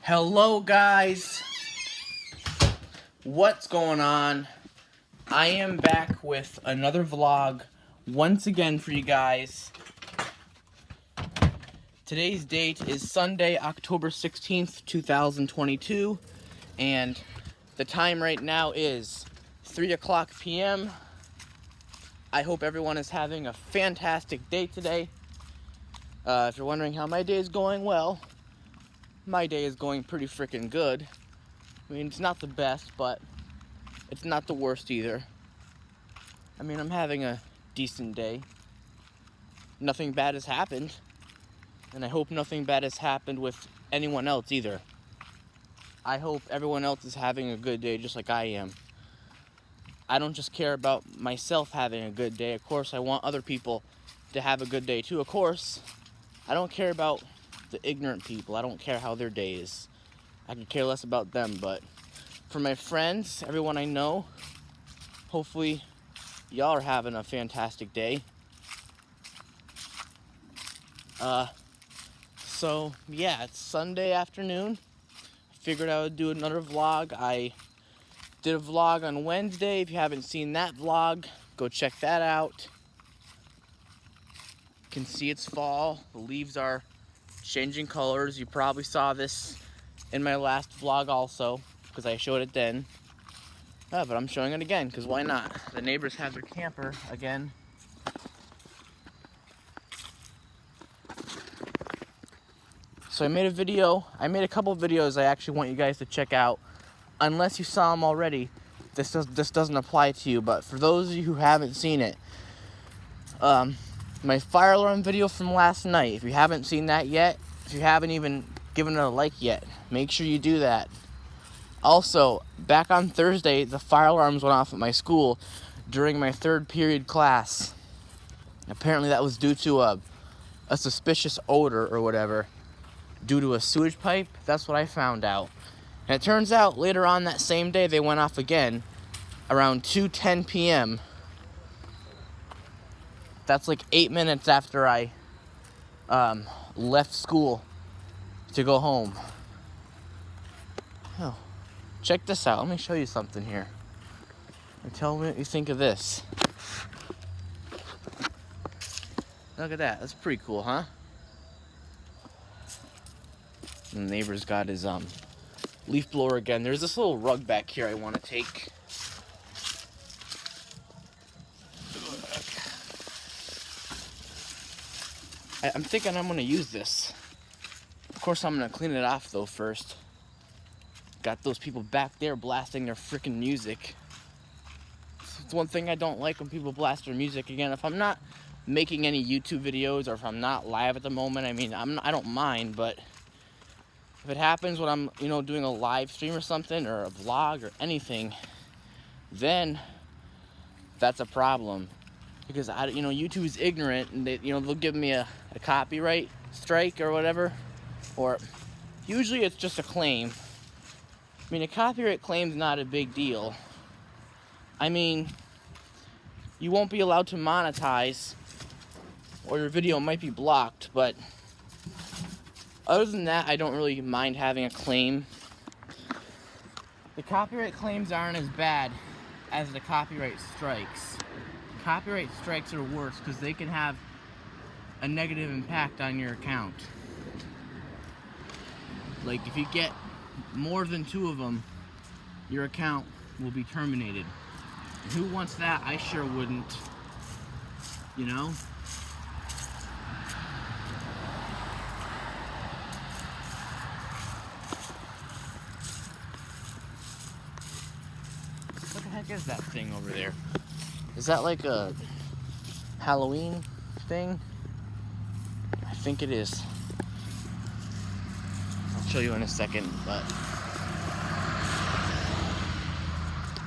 Hello guys, what's going on? I am back with another vlog once again for you guys. Today's date is Sunday, October 16th, 2022, and the time right now is 3 o'clock p.m. I hope everyone is having a fantastic day today. If you're wondering how my day is going, well, my day is going pretty freaking good. I mean, it's not the best, but it's not the worst either. I mean, I'm having a decent day. Nothing bad has happened. And I hope nothing bad has happened with anyone else either. I hope everyone else is having a good day just like I am. I don't just care about myself having a good day. Of course, I want other people to have a good day too. Of course, I don't care about the ignorant people. I don't care how their day is. I could care less about them, but for my friends, everyone I know, hopefully y'all are having a fantastic day. So yeah, it's Sunday afternoon. I figured I would do another vlog. I did a vlog on Wednesday. If you haven't seen that vlog, go check that out. You can see it's fall. The leaves are changing colors. You probably saw this in my last vlog also, because I showed it then. But I'm showing it again, because why not? The neighbors have their camper again. So I made a couple of videos I actually want you guys to check out. Unless you saw them already, this doesn't apply to you. But for those of you who haven't seen it, my fire alarm video from last night, if you haven't seen that yet, if you haven't even given it a like yet, make sure you do that. Also, back on Thursday, the fire alarms went off at my school during my third period class. Apparently that was due to a suspicious odor or whatever, due to a sewage pipe. That's what I found out. And it turns out later on that same day they went off again around 2:10 p.m. That's like 8 minutes after I left school to go home. Oh, check this out. Let me show you something here. And tell me what you think of this. Look at that. That's pretty cool, huh? And the neighbor's got his leaf blower again. There's this little rug back here I want to take. I'm thinking I'm going to use this. Of course, I'm going to clean it off, though, first. Got those people back there blasting their freaking music. It's one thing I don't like when people blast their music. Again, if I'm not making any YouTube videos or if I'm not live at the moment, I mean, I don't mind, but if it happens when I'm, doing a live stream or something, or a vlog or anything, then that's a problem. Because YouTube is ignorant, and they'll give me a copyright strike or whatever, or usually it's just a claim. I mean, a copyright claim's not a big deal. I mean, you won't be allowed to monetize, or your video might be blocked, but other than that, I don't really mind having a claim. The copyright claims aren't as bad as the copyright strikes. Copyright strikes are worse because they can have a negative impact on your account. Like, if you get more than 2 of them, your account will be terminated. And who wants that? I sure wouldn't. What the heck is that thing over there? Is that like a Halloween thing? I think it is. I'll show you in a second, but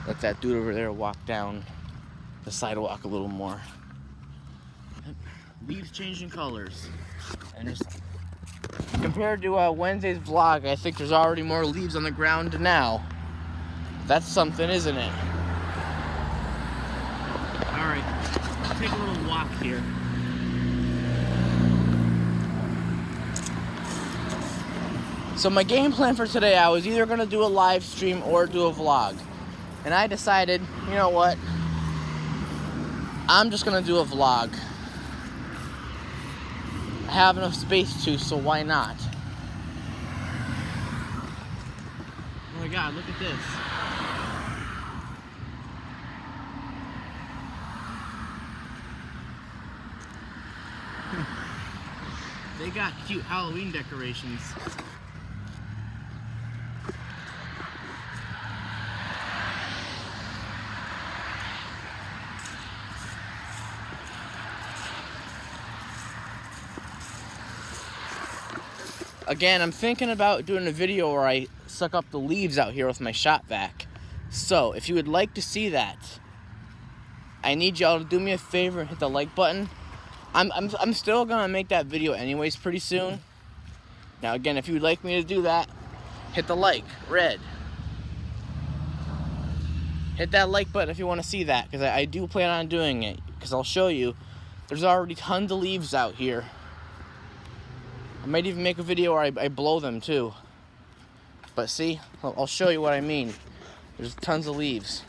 let that dude over there walk down the sidewalk a little more. Leaves changing colors. And compared to Wednesday's vlog, I think there's already more leaves on the ground now. That's something, isn't it? Alright, let's take a little walk here. So my game plan for today, I was either going to do a live stream or do a vlog. And I decided, you know what? I'm just going to do a vlog. I have enough space to, so why not? Oh my God, look at this. They got cute Halloween decorations. Again, I'm thinking about doing a video where I suck up the leaves out here with my shop vac. So, if you would like to see that, I need y'all to do me a favor and hit the like button. I'm still gonna make that video anyways pretty soon. Now again, if you would like me to do that, hit the like, red. Hit that like button if you want to see that, because I do plan on doing it. Because I'll show you, there's already tons of leaves out here. I might even make a video where I blow them too. But see, I'll show you what I mean. There's tons of leaves.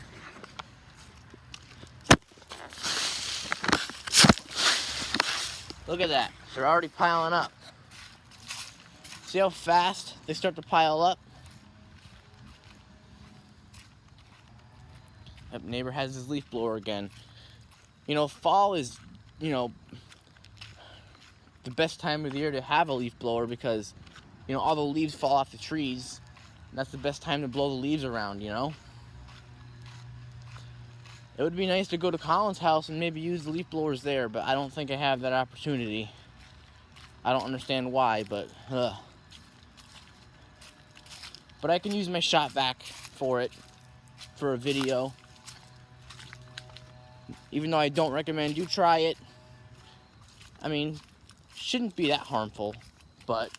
Look at that. They're already piling up. See how fast they start to pile up? That neighbor has his leaf blower again. You know, fall is, you know, the best time of the year to have a leaf blower because, you know, all the leaves fall off the trees. And that's the best time to blow the leaves around, you know? It would be nice to go to Colin's house and maybe use the leaf blowers there, but I don't think I have that opportunity. I don't understand why, but But I can use my shop vac for it, for a video. Even though I don't recommend you try it. I mean, shouldn't be that harmful, but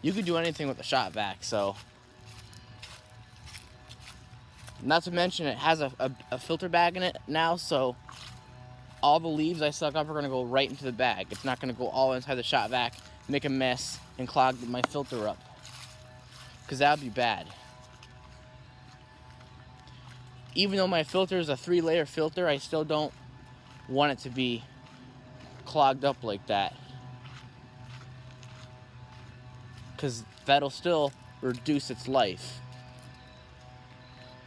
you could do anything with the shop vac, so. Not to mention it has a filter bag in it now, so all the leaves I suck up are gonna go right into the bag. It's not gonna go all inside the shop vac, make a mess, and clog my filter up. Because that would be bad. Even though my filter is a 3-layer filter, I still don't want it to be clogged up like that. Because that'll still reduce its life.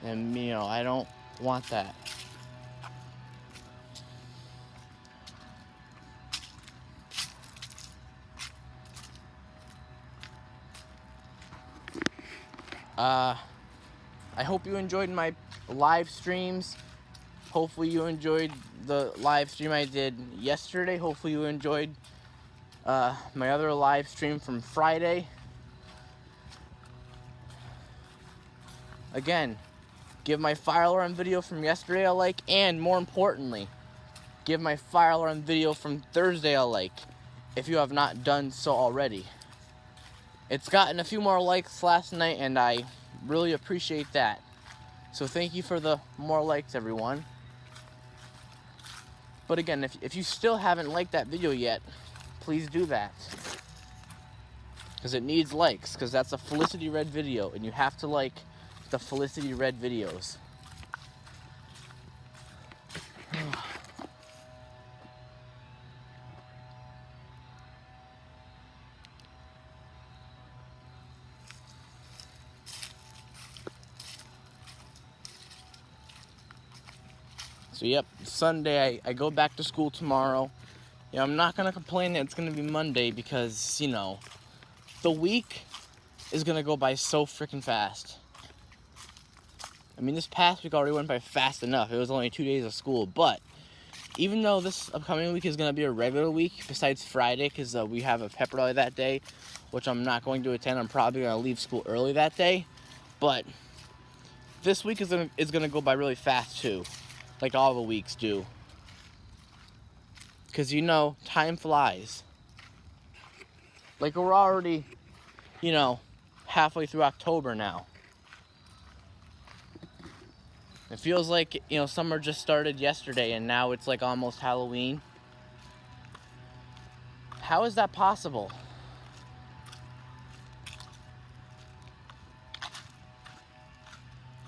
And, you know, I don't want that. I hope you enjoyed my live streams. Hopefully you enjoyed the live stream I did yesterday. Hopefully you enjoyed my other live stream from Friday. Again, give my fire alarm video from yesterday a like, and more importantly, give my fire alarm video from Thursday a like, if you have not done so already. It's gotten a few more likes last night, and I really appreciate that. So thank you for the more likes, everyone. But again, if you still haven't liked that video yet, please do that. Because it needs likes, because that's a Felicity Red video, and you have to like the Felicity Red videos. So yep, Sunday, I go back to school tomorrow. You know, I'm not gonna complain that it's gonna be Monday because, you know, the week is gonna go by so freaking fast. I mean, this past week already went by fast enough. It was only 2 days of school, but even though this upcoming week is gonna be a regular week, besides Friday, because we have a pep rally that day, which I'm not going to attend. I'm probably gonna leave school early that day, but this week is gonna go by really fast too, like all the weeks do. Because, you know, time flies. Like, we're already, you know, halfway through October now. It feels like, you know, summer just started yesterday and now it's like almost Halloween. How is that possible?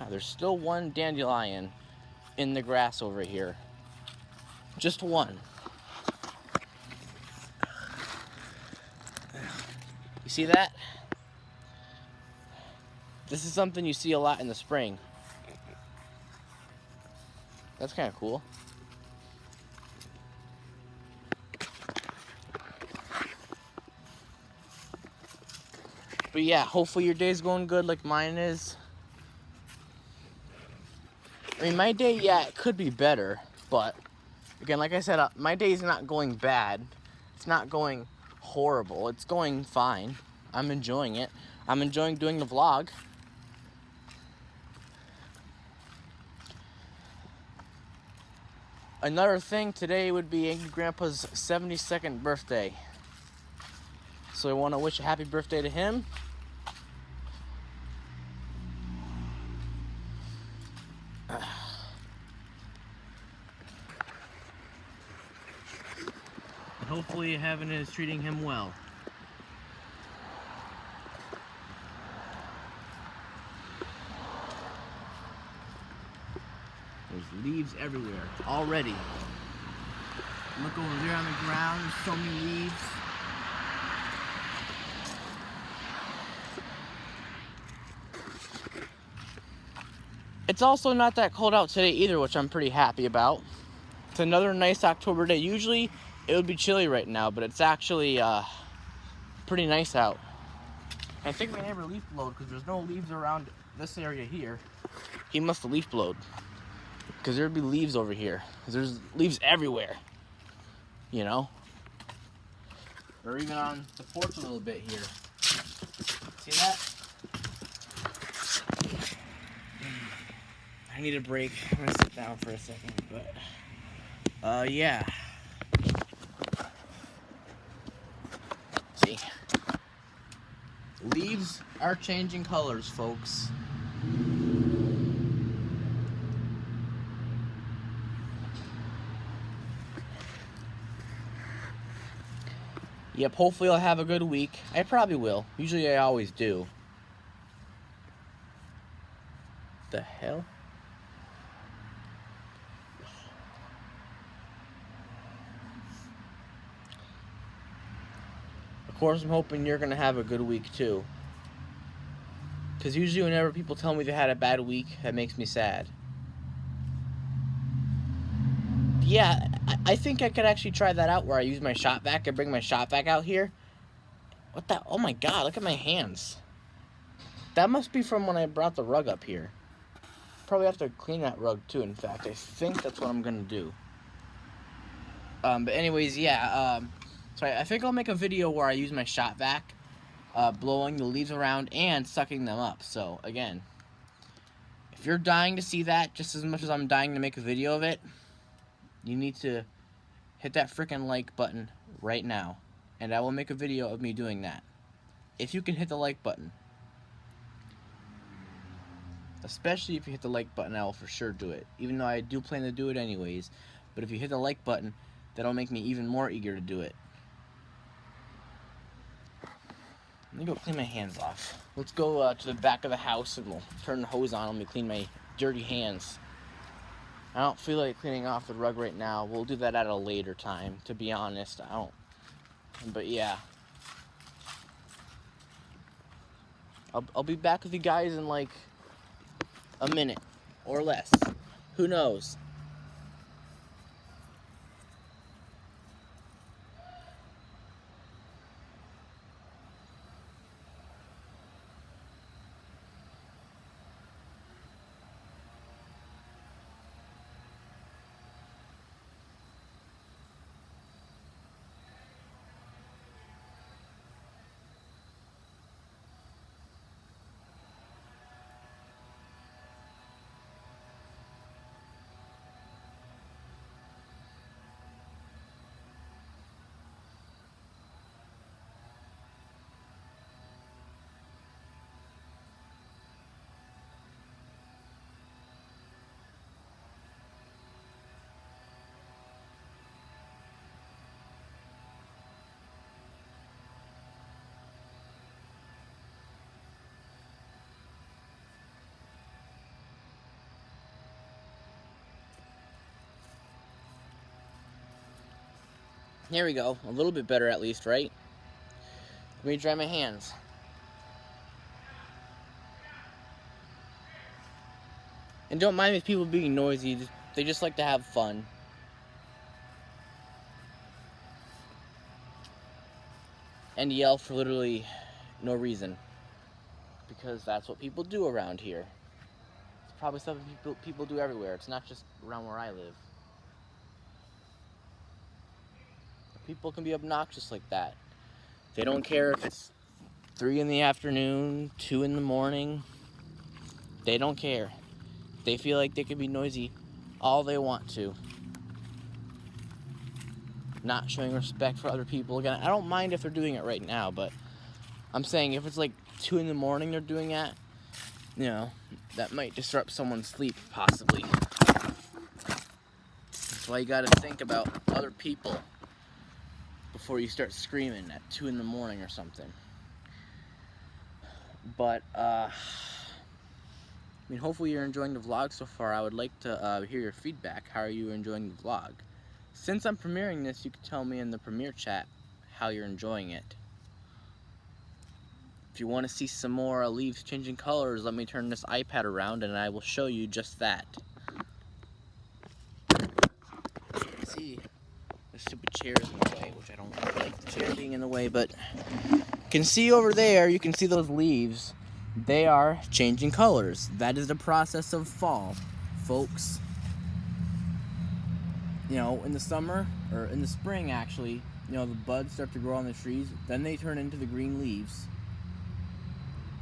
There's still one dandelion in the grass over here. Just one. You see that? This is something you see a lot in the spring. That's kind of cool. But yeah, hopefully your day's going good like mine is. I mean, my day, yeah, it could be better, but again, like I said, my day's not going bad. It's not going horrible. It's going fine. I'm enjoying it. I'm enjoying doing the vlog. Another thing, today would be Angry Grandpa's 72nd birthday. So I want to wish a happy birthday to him. And hopefully heaven is treating him well. There's leaves everywhere already. Look over there on the ground, there's so many leaves. It's also not that cold out today either, which I'm pretty happy about. It's another nice October day. Usually it would be chilly right now, but it's actually pretty nice out. I think my neighbor leaf blowed because there's no leaves around this area here. He must have leaf blowed because there'd be leaves over here. There's leaves everywhere, you know? Or even on the porch a little bit here. See that? I need a break. I'm gonna sit down for a second, but yeah. See, leaves are changing colors, folks. Yep, hopefully I'll have a good week. I probably will. Usually I always do. The hell? Of course, I'm hoping you're gonna have a good week too. Because usually whenever people tell me they had a bad week, that makes me sad. Yeah, I think I could actually try that out where I use my shop vac. I bring my shop vac out here. What the? Oh my god, look at my hands. That must be from when I brought the rug up here. Probably have to clean that rug too, in fact. I think that's what I'm gonna do. But anyways, yeah, so I think I'll make a video where I use my shop vac, blowing the leaves around and sucking them up. So, again, if you're dying to see that just as much as I'm dying to make a video of it, you need to hit that freaking like button right now. And I will make a video of me doing that. If you can hit the like button. Especially if you hit the like button, I will for sure do it. Even though I do plan to do it anyways. But if you hit the like button, that'll make me even more eager to do it. Let me go clean my hands off. Let's go to the back of the house and we'll turn the hose on. Let me clean my dirty hands. I don't feel like cleaning off the rug right now. We'll do that at a later time, to be honest. I don't. But yeah. I'll be back with you guys in like a minute or less. Who knows? Here we go. A little bit better at least, right? Let me dry my hands. And don't mind if people being noisy. They just like to have fun. And yell for literally no reason. Because that's what people do around here. It's probably something people do everywhere. It's not just around where I live. People can be obnoxious like that. They don't care if it's 3 in the afternoon, 2 in the morning. They don't care. They feel like they can be noisy all they want to. Not showing respect for other people. Again, I don't mind if they're doing it right now, but I'm saying if it's like 2 in the morning they're doing that, you know, that might disrupt someone's sleep, possibly. That's why you gotta think about other people before you start screaming at 2 in the morning or something. But, I mean, hopefully you're enjoying the vlog so far. I would like to hear your feedback. How are you enjoying the vlog? Since I'm premiering this, you can tell me in the premiere chat how you're enjoying it. If you want to see some more leaves changing colors, let me turn this iPad around and I will show you just that. See, the stupid chair is in the way, which I don't like the chair being in the way, but you can see over there, you can see those leaves. They are changing colors. That is the process of fall, folks. You know, in the summer, or in the spring actually, you know, the buds start to grow on the trees, then they turn into the green leaves.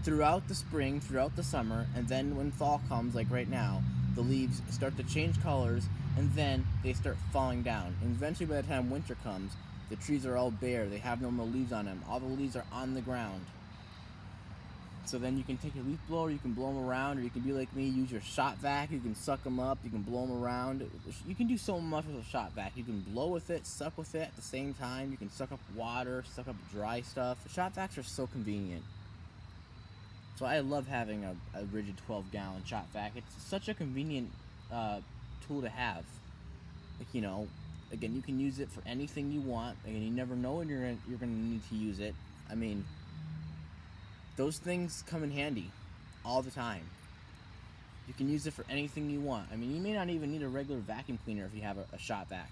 Throughout the spring, throughout the summer, and then when fall comes, like right now, the leaves start to change colors, and then they start falling down. And eventually by the time winter comes, the trees are all bare, they have no more leaves on them, all the leaves are on the ground. So then you can take your leaf blower, you can blow them around, or you can be like me, use your shot vac, you can suck them up, you can blow them around. You can do so much with a shot vac. You can blow with it, suck with it at the same time. You can suck up water, suck up dry stuff. The shot vacs are so convenient. So I love having a rigid 12-gallon shot vac. It's such a convenient tool to have. Like, you know, again, you can use it for anything you want. Again, you never know when you're going to need to use it. I mean, those things come in handy all the time. You can use it for anything you want. I mean, you may not even need a regular vacuum cleaner if you have a shot vac.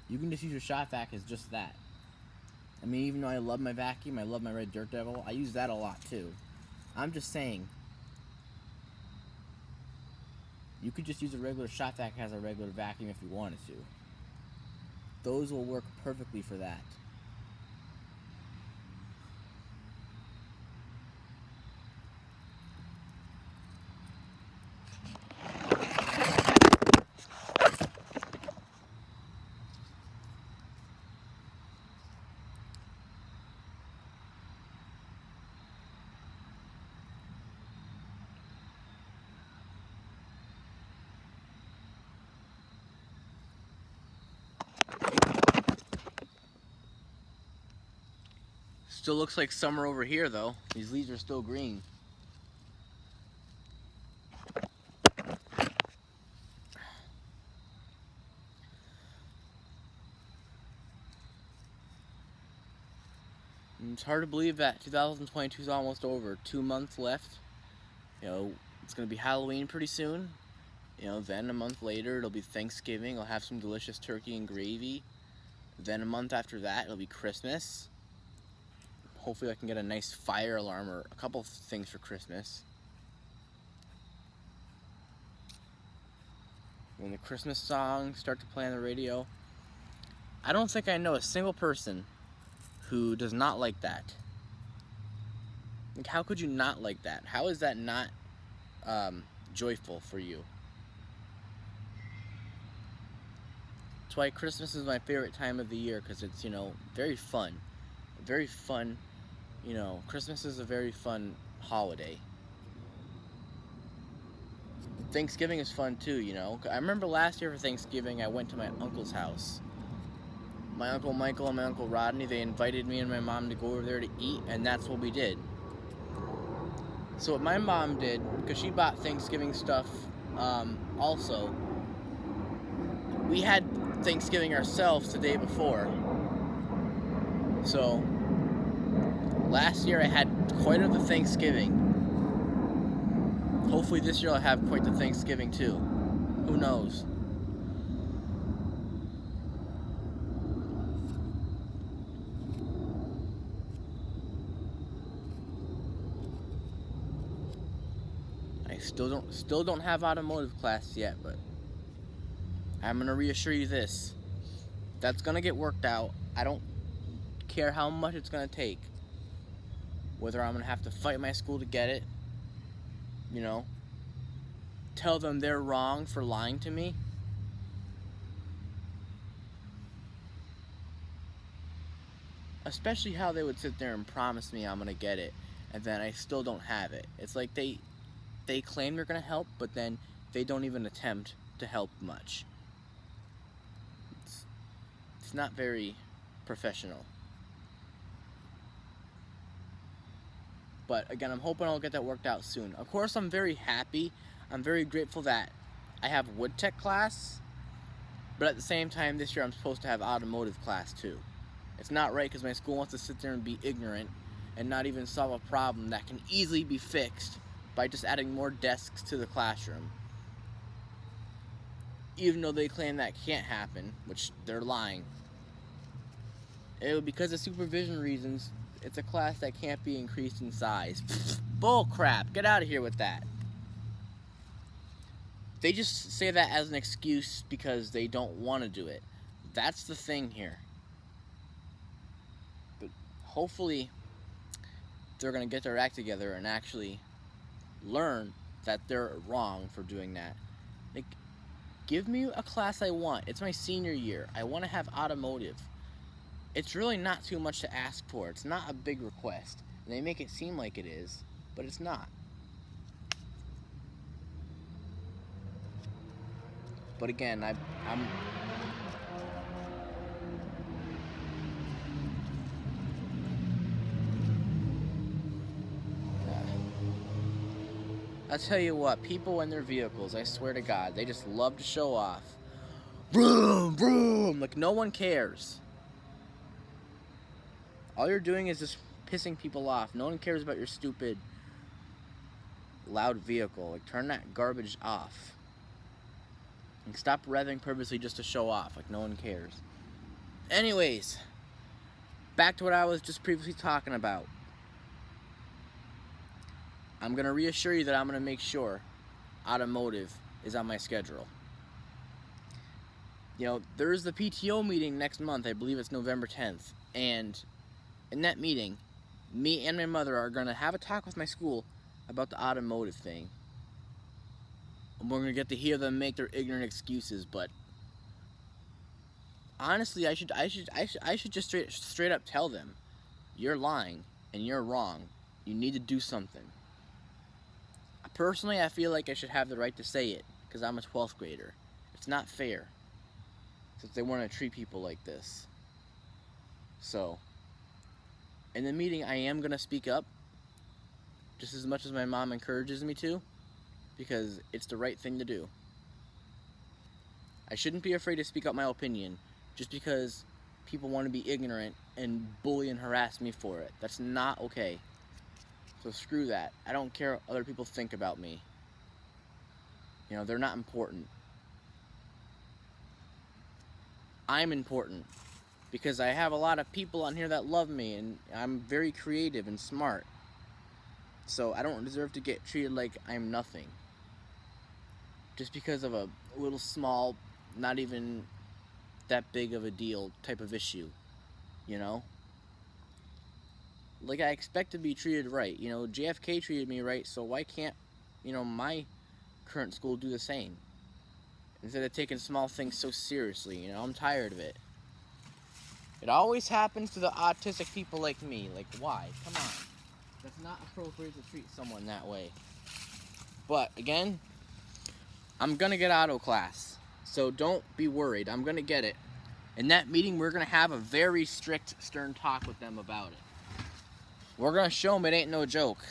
You can just use your shot vac as just that. I mean, even though I love my vacuum, I love my Red Dirt Devil, I use that a lot too. I'm just saying, you could just use a regular shot vac as a regular vacuum if you wanted to. Those will work perfectly for that. Still looks like summer over here though. These leaves are still green. And it's hard to believe that 2022 is almost over. 2 months left. You know, it's gonna be Halloween pretty soon. You know, then a month later it'll be Thanksgiving. I'll have some delicious turkey and gravy. Then a month after that it'll be Christmas. Hopefully I can get a nice fire alarm or a couple things for Christmas. When the Christmas songs start to play on the radio, I don't think I know a single person who does not like that. Like, how could you not like that? How is that not joyful for you? That's why Christmas is my favorite time of the year, because it's, you know, very fun. Very fun, you know, Christmas is a very fun holiday. Thanksgiving is fun too, you know. I remember last year for Thanksgiving, I went to my uncle's house. My Uncle Michael and my Uncle Rodney, they invited me and my mom to go over there to eat, and that's what we did. So what my mom did, because she bought Thanksgiving stuff also, we had Thanksgiving ourselves the day before. So, last year I had quite a Thanksgiving. Hopefully this year I'll have quite the Thanksgiving too. Who knows? I still don't have automotive class yet, but I'm gonna reassure you this. That's gonna get worked out. I don't care how much it's gonna take. Whether I'm gonna have to fight my school to get it, you know, tell them they're wrong for lying to me. Especially how they would sit there and promise me I'm gonna get it, and then I still don't have it. It's like they claim they're gonna help, but then they don't even attempt to help much. It's not very professional. But again, I'm hoping I'll get that worked out soon. Of course, I'm very happy. I'm very grateful that I have wood tech class, but at the same time, this year I'm supposed to have automotive class too. It's not right because my school wants to sit there and be ignorant and not even solve a problem that can easily be fixed by just adding more desks to the classroom. Even though they claim that can't happen, which they're lying. Because of supervision reasons, it's a class that can't be increased in size. Bull crap, get out of here with that. They just say that as an excuse because they don't want to do it. That's the thing here. But hopefully they're going to get their act together and actually learn that they're wrong for doing that. Like, give me a class I want. It's my senior year. I want to have automotive. It's really not too much to ask for. It's not a big request. And they make it seem like it is, but it's not. But again, I'm I'll tell you what, people in their vehicles, I swear to God, they just love to show off. Vroom, vroom, like no one cares. All you're doing is just pissing people off. No one cares about your stupid, loud vehicle. Like, turn that garbage off. And stop revving purposely just to show off. Like, no one cares. Anyways, back to what I was just previously talking about. I'm going to reassure you that I'm going to make sure automotive is on my schedule. You know, there's the PTO meeting next month. I believe it's November 10th. And in that meeting, me and my mother are going to have a talk with my school about the automotive thing. And we're going to get to hear them make their ignorant excuses, but honestly, I should just straight up tell them, you're lying and you're wrong. You need to do something. Personally, I feel like I should have the right to say it because I'm a 12th grader. It's not fair since they want to treat people like this. So, in the meeting, I am going to speak up just as much as my mom encourages me to, because it's the right thing to do. I shouldn't be afraid to speak up my opinion just because people want to be ignorant and bully and harass me for it. That's not okay. So screw that. I don't care what other people think about me. You know, they're not important. I'm important because I have a lot of people on here that love me and I'm very creative and smart. So I don't deserve to get treated like I'm nothing. Just because of a little small, not even that big of a deal type of issue, you know? Like, I expect to be treated right. You know, JFK treated me right, so why can't, you know, my current school do the same? Instead of taking small things so seriously, you know, I'm tired of it. It always happens to the autistic people like me. Like, why? Come on. That's not appropriate to treat someone that way. But, again, I'm gonna get auto class. So don't be worried. I'm gonna get it. In that meeting, we're gonna have a very strict, stern talk with them about it. We're gonna show them it ain't no joke.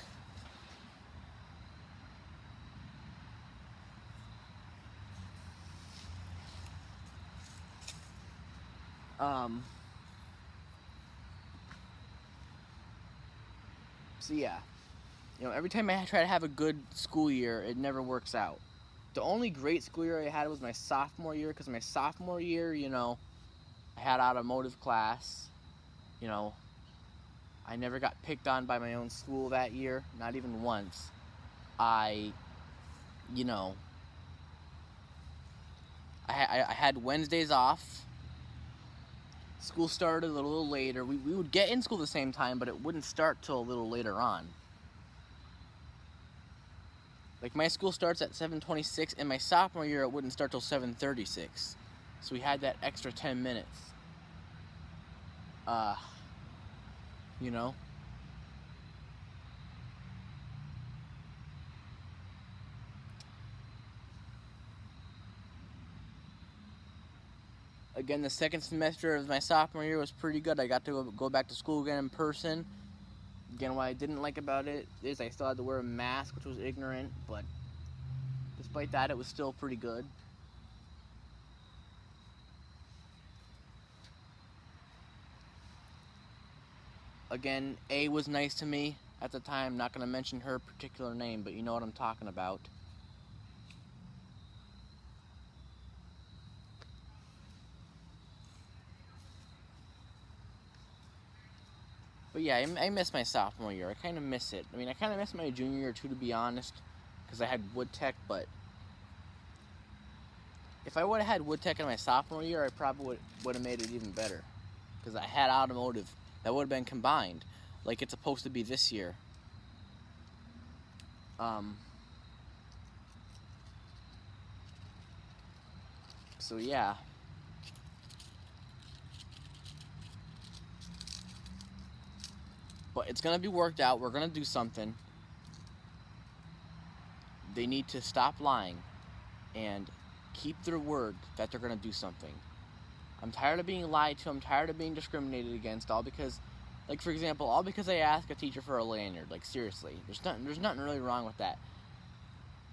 So yeah, every time I try to have a good school year, it never works out. The only great school year I had was my sophomore year, because my sophomore year, I had automotive class. You know, I never got picked on by my own school that year, not even once. I, you know, I had Wednesdays off. School started a little later. We would get in school the same time, but it wouldn't start till a little later on. Like, my school starts at 7:26, and my sophomore year it wouldn't start till 7:36. So we had that extra 10 minutes. You know? Again, the second semester of my sophomore year was pretty good. I got to go back to school again in person. Again, what I didn't like about it is I still had to wear a mask, which was ignorant, but despite that, it was still pretty good. Again, A was nice to me at the time. I'm not going to mention her particular name, but you know what I'm talking about. But yeah, I miss my sophomore year. I kind of miss it. I mean, I kind of miss my junior year too, to be honest, because I had wood tech. But if I would have had wood tech in my sophomore year, I probably would have made it even better, because I had automotive. That would have been combined, like it's supposed to be this year. So yeah. But it's gonna be worked out. We're gonna do something. They need to stop lying and keep their word that they're gonna do something. I'm tired of being lied to. I'm tired of being discriminated against, all because, like, for example, all because I asked a teacher for a lanyard. Like, seriously, there's nothing really wrong with that.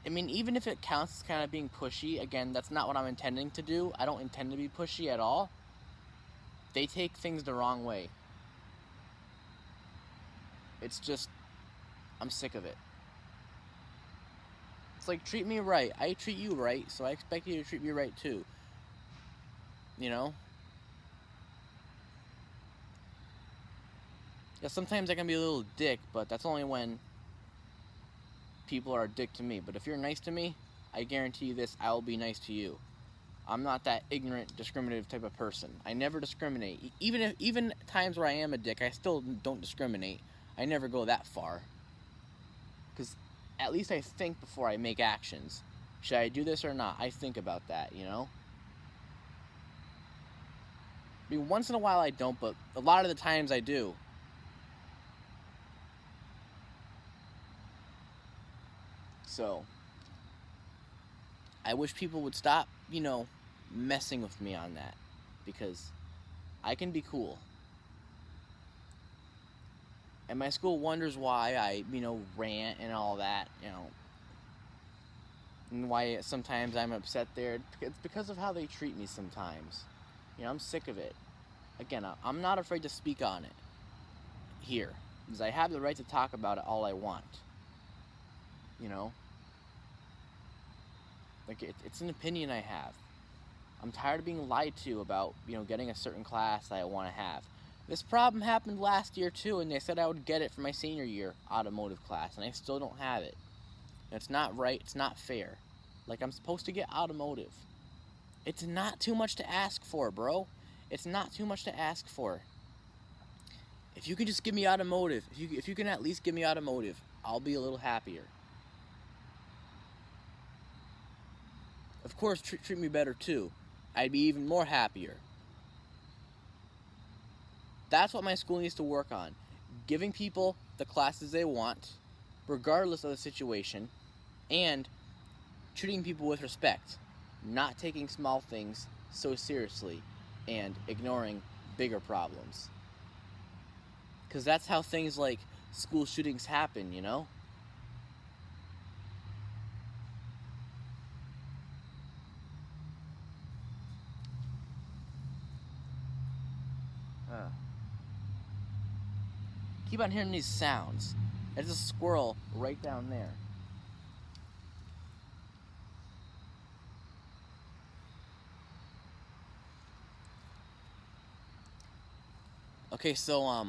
I mean, even if it counts as kind of being pushy, again, that's not what I'm intending to do. I don't intend to be pushy at all. They take things the wrong way. It's just, I'm sick of it. It's like, treat me right. I treat you right, so I expect you to treat me right too. You know? Yeah, sometimes I can be a little dick, but that's only when people are a dick to me. But if you're nice to me, I guarantee you this, I will be nice to you. I'm not that ignorant, discriminative type of person. I never discriminate. Even times where I am a dick, I still don't discriminate. I never go that far. Because at least I think before I make actions. Should I do this or not? I think about that, you know? I mean, once in a while I don't, but a lot of the times I do. So, I wish people would stop, messing with me on that. Because I can be cool. And my school wonders why I, rant and all that, and why sometimes I'm upset there. It's because of how they treat me sometimes. I'm sick of it. Again, I'm not afraid to speak on it here, because I have the right to talk about it all I want. Like, it's an opinion I have. I'm tired of being lied to about, getting a certain class that I want to have. This problem happened last year too, and they said I would get it for my senior year automotive class, and I still don't have it. And it's not right, it's not fair. Like, I'm supposed to get automotive. It's not too much to ask for, bro. It's not too much to ask for. If you can just give me automotive, if you can at least give me automotive, I'll be a little happier. Of course, treat me better too. I'd be even more happier. That's what my school needs to work on. Giving people the classes they want, regardless of the situation, and treating people with respect. Not taking small things so seriously and ignoring bigger problems. Because that's how things like school shootings happen, Keep on hearing these sounds. There's a squirrel right down there. Okay, so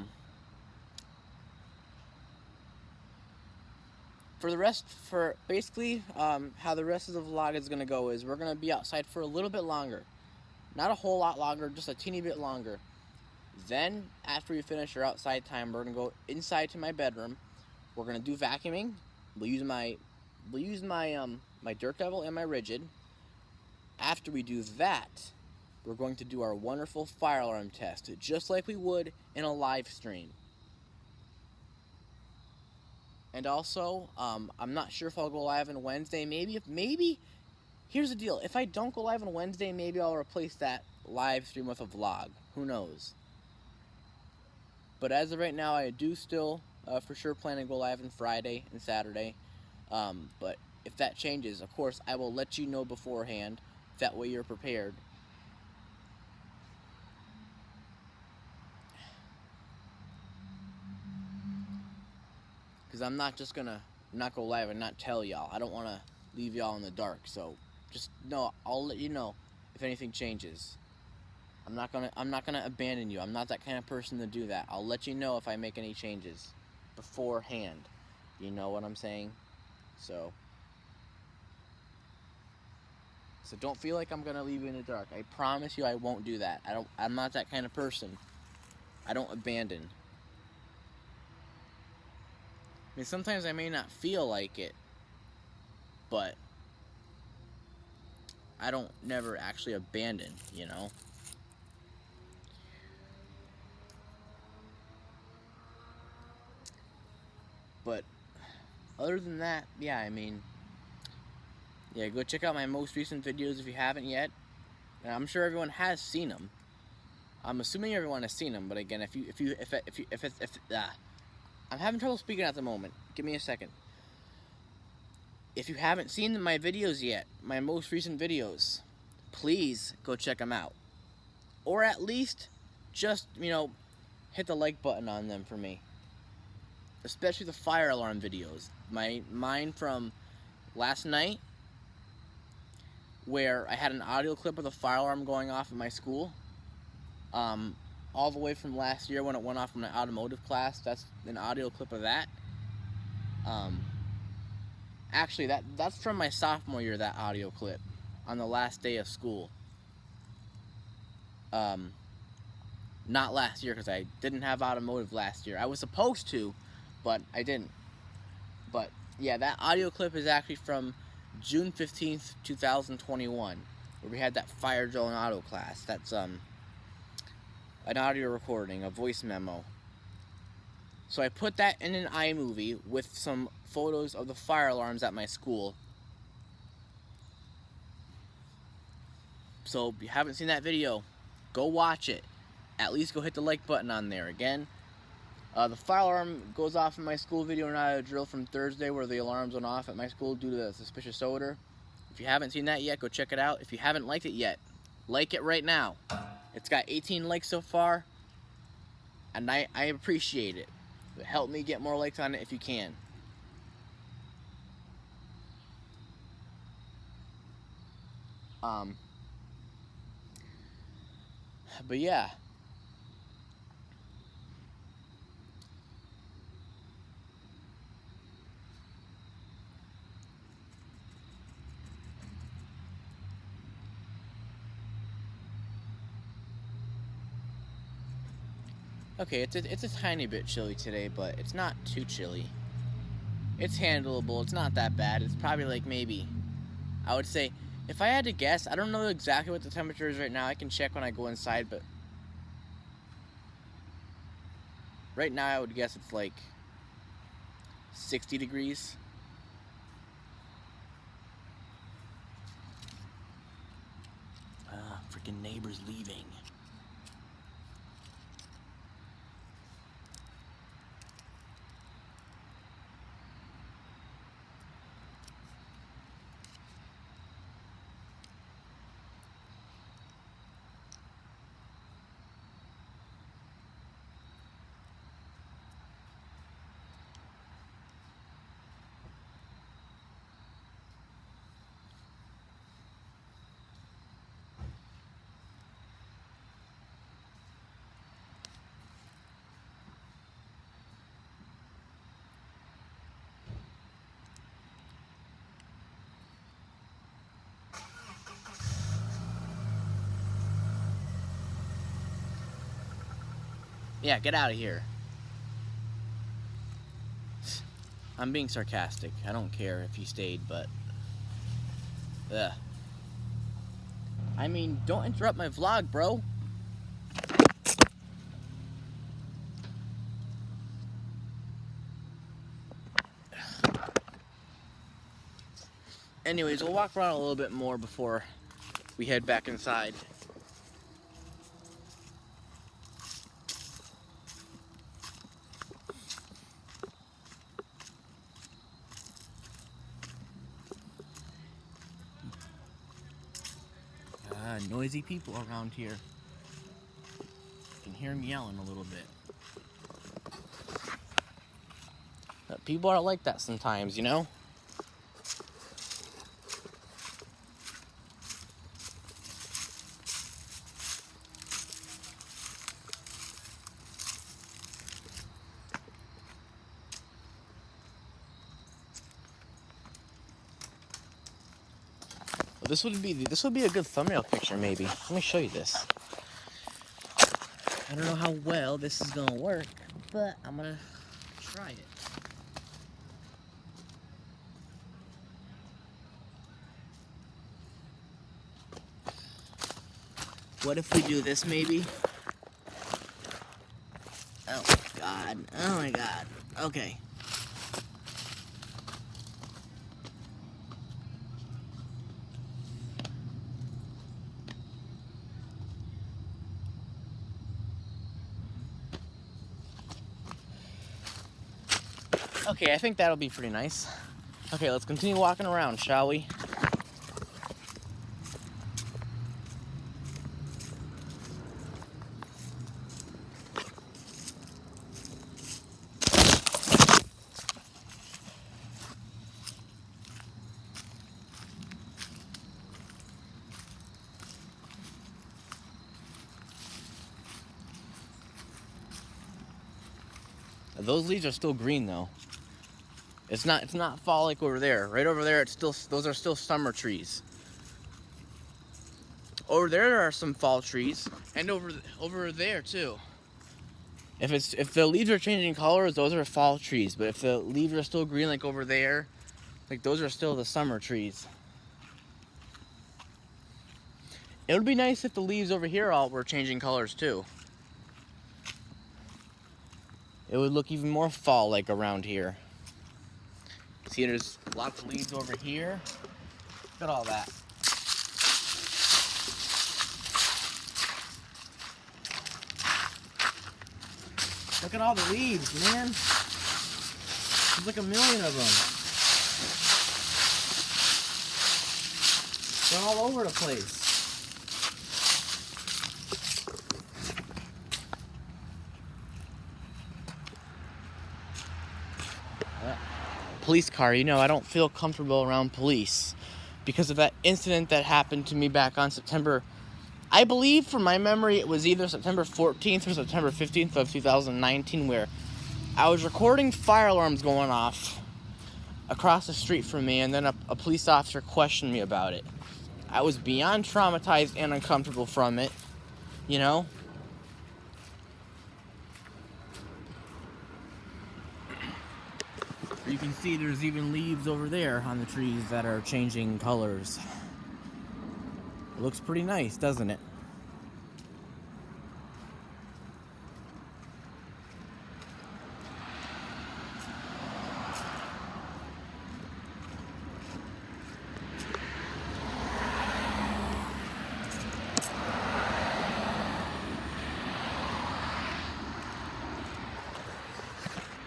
for basically how the rest of the vlog is gonna go is we're gonna be outside for a little bit longer, not a whole lot longer, just a teeny bit longer. Then after we finish our outside time, we're gonna go inside to my bedroom. We're gonna do vacuuming. We'll use my my Dirt Devil and my Rigid. After we do that, we're going to do our wonderful fire alarm test, just like we would in a live stream. And also, I'm not sure if I'll go live on Wednesday. Maybe, here's the deal. If I don't go live on Wednesday, maybe I'll replace that live stream with a vlog. Who knows? But as of right now, I do still for sure plan to go live on Friday and Saturday. But if that changes, of course, I will let you know beforehand. That way you're prepared. Because I'm not just gonna not go live and not tell y'all. I don't want to leave y'all in the dark. So just know, I'll let you know if anything changes. I'm not gonna abandon you. I'm not that kind of person to do that. I'll let you know if I make any changes beforehand. You know what I'm saying? So don't feel like I'm gonna leave you in the dark. I promise you I won't do that. I'm not that kind of person. I don't abandon. I mean, sometimes I may not feel like it, but I don't never actually abandon, you know? But other than that, yeah, I mean, yeah, go check out my most recent videos if you haven't yet. And I'm sure everyone has seen them. I'm assuming everyone has seen them, but again, I'm having trouble speaking at the moment. Give me a second. If you haven't seen my videos yet, my most recent videos, please go check them out. Or at least just, hit the like button on them for me. Especially the fire alarm videos. Mine from last night, where I had an audio clip of the fire alarm going off in my school. All the way from last year when it went off in my automotive class. That's an audio clip of that. Actually, that's from my sophomore year, that audio clip, on the last day of school. Not last year, because I didn't have automotive last year. I was supposed to, but I didn't. But, yeah, that audio clip is actually from June 15th, 2021, where we had that fire drill and auto class. That's, an audio recording, a voice memo. So I put that in an iMovie with some photos of the fire alarms at my school. So if you haven't seen that video, go watch it. At least go hit the like button on there. Again, the fire alarm goes off in my school video, not a drill from Thursday, where the alarms went off at my school due to the suspicious odor. If you haven't seen that yet, go check it out. If you haven't liked it yet, like it right now. It's got 18 likes so far, and I appreciate it. Help me get more likes on it if you can. But yeah. Okay, it's a tiny bit chilly today, but it's not too chilly. It's handleable. It's not that bad. It's probably like maybe, I would say, if I had to guess, I don't know exactly what the temperature is right now. I can check when I go inside, but right now I would guess it's like 60 degrees. Freaking neighbors leaving. Yeah, get out of here. I'm being sarcastic. I don't care if you stayed, but... Ugh. I mean, don't interrupt my vlog, bro. Anyways, we'll walk around a little bit more before we head back inside. Noisy people around here. You can hear them yelling a little bit. But people are like that sometimes, you know? Well, this would be a good thumbnail picture, maybe. Let me show you this. I don't know how well this is gonna work, but I'm gonna try it. What if we do this, maybe? Oh my god. Oh my god. Okay. Okay, I think that'll be pretty nice. Okay, let's continue walking around, shall we? Those leaves are still green though. It's not fall like over there. Right over there, those are still summer trees. Over there are some fall trees, and over there too. If the leaves are changing colors, those are fall trees. But if the leaves are still green like over there, like those are still the summer trees. It would be nice if the leaves over here all were changing colors too. It would look even more fall-like around here. See, there's lots of leaves over here. Look at all that. Look at all the leaves, man. There's like a million of them. They're all over the place. Police car, you know, I don't feel comfortable around police because of that incident that happened to me back on September, I believe from my memory it was either September 14th or September 15th of 2019, where I was recording fire alarms going off across the street from me, and then a police officer questioned me about it. I was beyond traumatized and uncomfortable from it, you know? You can see there's even leaves over there on the trees that are changing colors. It looks pretty nice, doesn't it?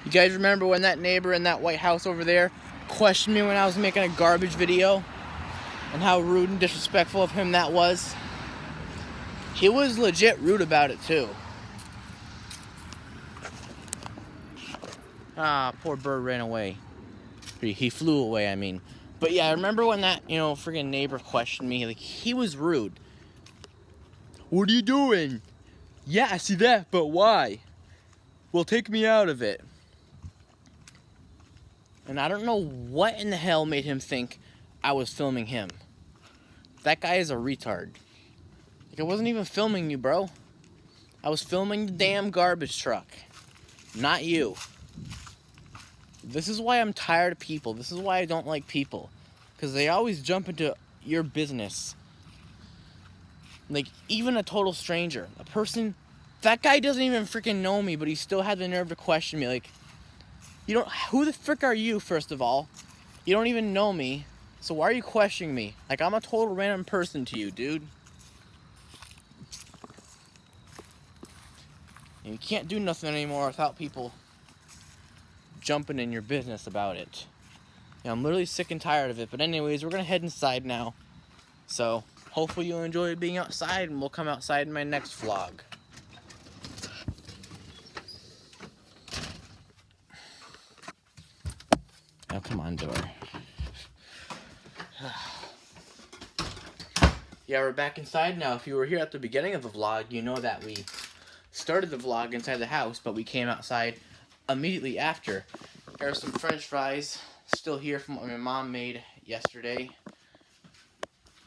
You guys remember when that neighbor in that white house over there questioned me when I was making a garbage video? And how rude and disrespectful of him that was? He was legit rude about it too. Ah, poor bird ran away. He flew away, I mean. But yeah, I remember when that, friggin' neighbor questioned me. Like, he was rude. What are you doing? Yeah, I see that, but why? Well, take me out of it. And I don't know what in the hell made him think I was filming him. That guy is a retard. Like, I wasn't even filming you, bro. I was filming the damn garbage truck. Not you. This is why I'm tired of people. This is why I don't like people. Because they always jump into your business. Like, even a total stranger. A person... That guy doesn't even freaking know me, but he still had the nerve to question me. Like, you don't... Who the frick are you, first of all? You don't even know me. So why are you questioning me? Like, I'm a total random person to you, dude. And you can't do nothing anymore without people jumping in your business about it. Yeah, I'm literally sick and tired of it. But anyways, we're going to head inside now. So, hopefully you'll enjoy being outside, and we'll come outside in my next vlog. Oh, come on, door. Yeah, we're back inside now. If you were here at the beginning of the vlog, you know that we started the vlog inside the house, but we came outside immediately after. There are some french fries still here from what my mom made yesterday.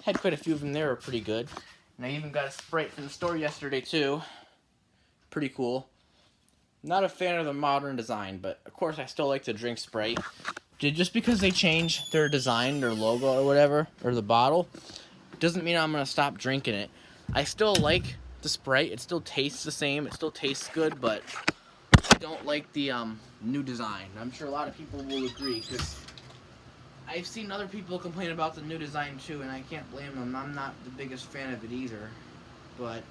Had quite a few of them. They were pretty good. And I even got a Sprite from the store yesterday too. Pretty cool. Not a fan of the modern design, but of course I still like to drink Sprite. Just because they change their design, their logo or whatever, or the bottle, doesn't mean I'm going to stop drinking it. I still like the Sprite. It still tastes the same. It still tastes good, but I don't like the new design. I'm sure a lot of people will agree, because I've seen other people complain about the new design too, and I can't blame them. I'm not the biggest fan of it either, but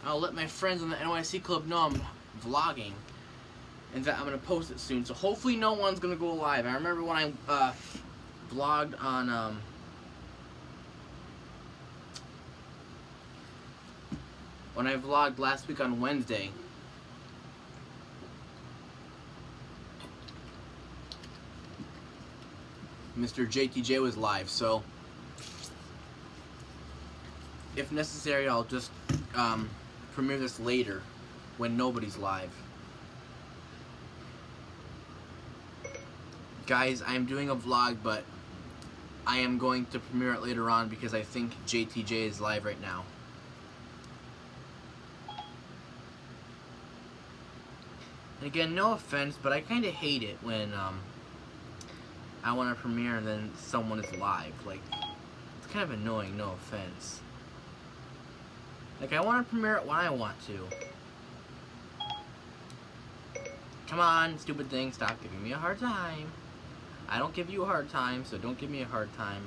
I'll let my friends in the NYC Club know I'm vlogging and that I'm going to post it soon. So hopefully no one's going to go live. I remember when I vlogged on when I vlogged last week on Wednesday. Mr. JTJ was live, so if necessary I'll just premiere this later when nobody's live. Guys, I am doing a vlog, but I am going to premiere it later on because I think JTJ is live right now. And again, no offense, but I kind of hate it when I want to premiere and then someone is live. Like, it's kind of annoying, no offense. Like, I want to premiere it when I want to. Come on, stupid thing, stop giving me a hard time. I don't give you a hard time, so don't give me a hard time.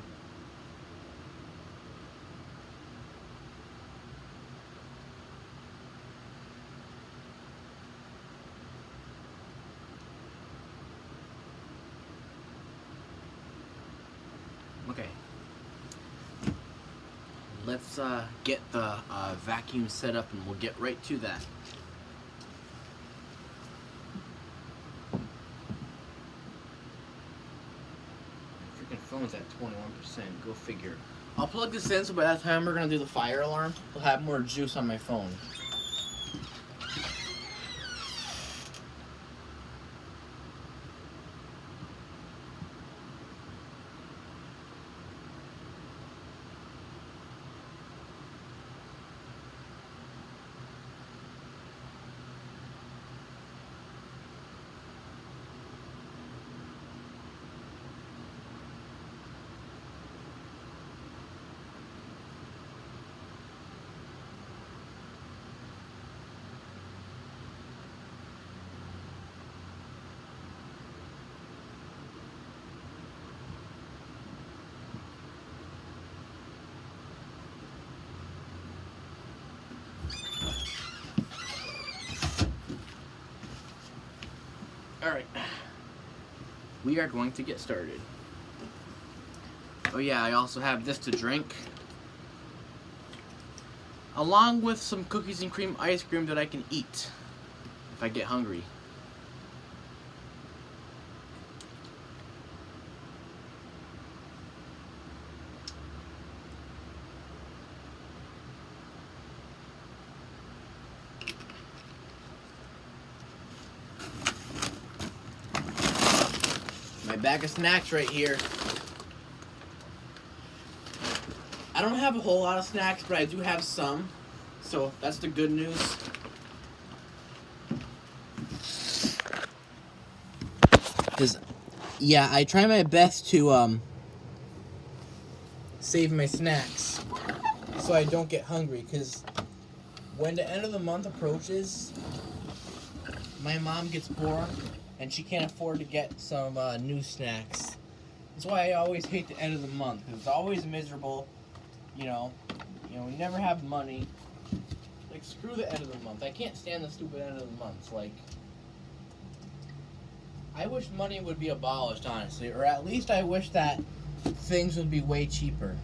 Okay. Let's get the vacuum set up and we'll get right to that. Freaking phone's at 21%, go figure. I'll plug this in so by that time we're gonna do the fire alarm, I'll have more juice on my phone. Alright, we are going to get started. Oh yeah, I also have this to drink, along with some cookies and cream ice cream that I can eat if I get hungry. My bag of snacks right here. I don't have a whole lot of snacks, but I do have some. So that's the good news. Because, yeah, I try my best to save my snacks so I don't get hungry. Because when the end of the month approaches, my mom gets bored and she can't afford to get some new snacks. That's why I always hate the end of the month, because it's always miserable. You know, we never have money. Like, screw the end of the month. I can't stand the stupid end of the month. Like, I wish money would be abolished, honestly. Or at least I wish that things would be way cheaper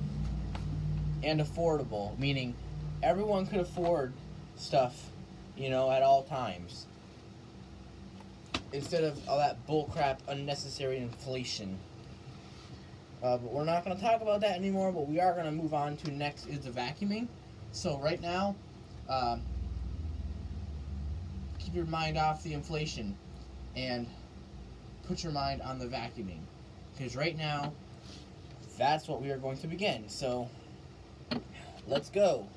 and affordable. Meaning, everyone could afford stuff, at all times. Instead of all that bullcrap, unnecessary inflation. But we're not going to talk about that anymore, but we are going to move on to next is the vacuuming. So right now, keep your mind off the inflation and put your mind on the vacuuming. Because right now, that's what we are going to begin. So, let's go.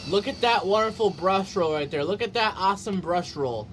Look at that wonderful brush roll right there. Look at that awesome brush roll.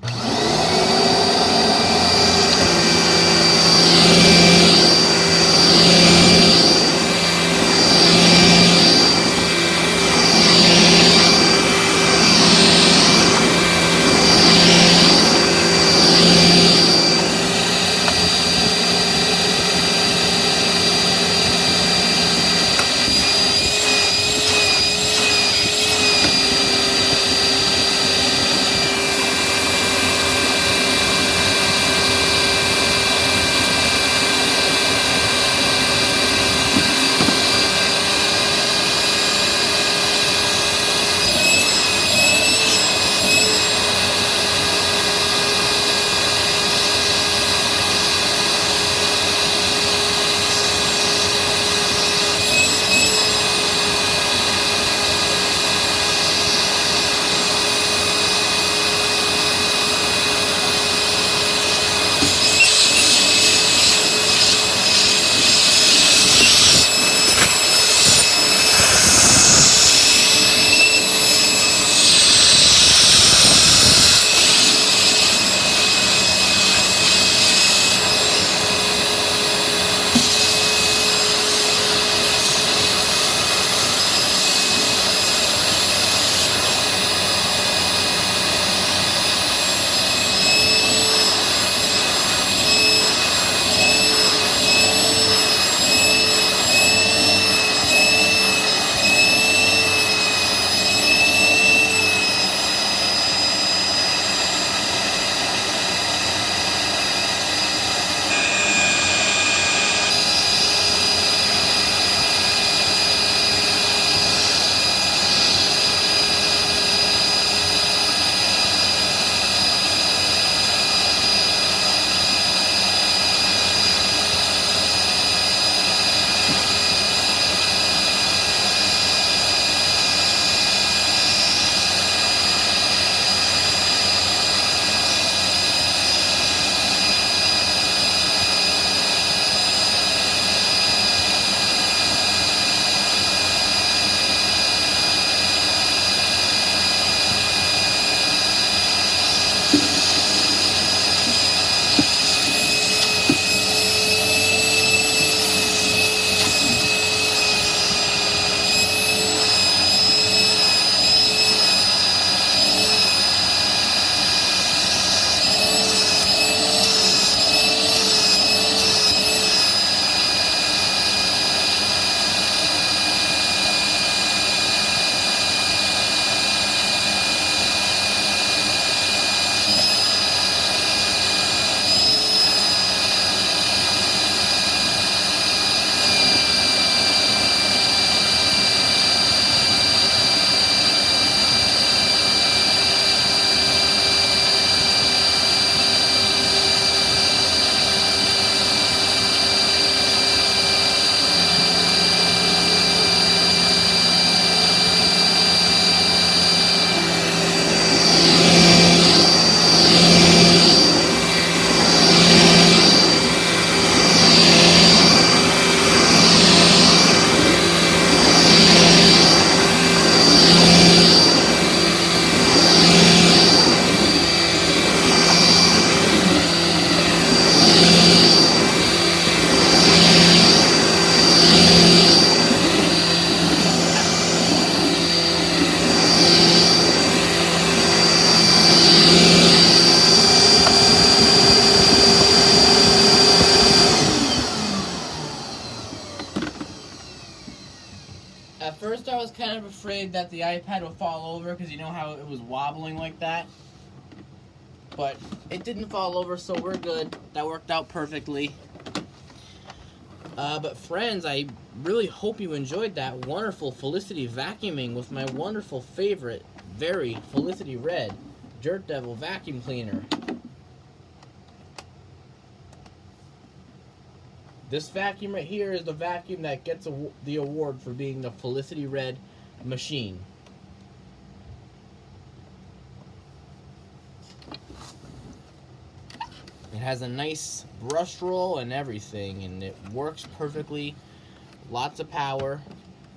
At first I was kind of afraid that the iPad would fall over because you know how it was wobbling like that. But it didn't fall over, so we're good. That worked out perfectly. But friends, I really hope you enjoyed that wonderful Felicity vacuuming with my wonderful favorite, very Felicity Red Dirt Devil vacuum cleaner. This vacuum right here is the vacuum that gets the award for being the Felicity Red machine. It has a nice brush roll and everything, and it works perfectly. Lots of power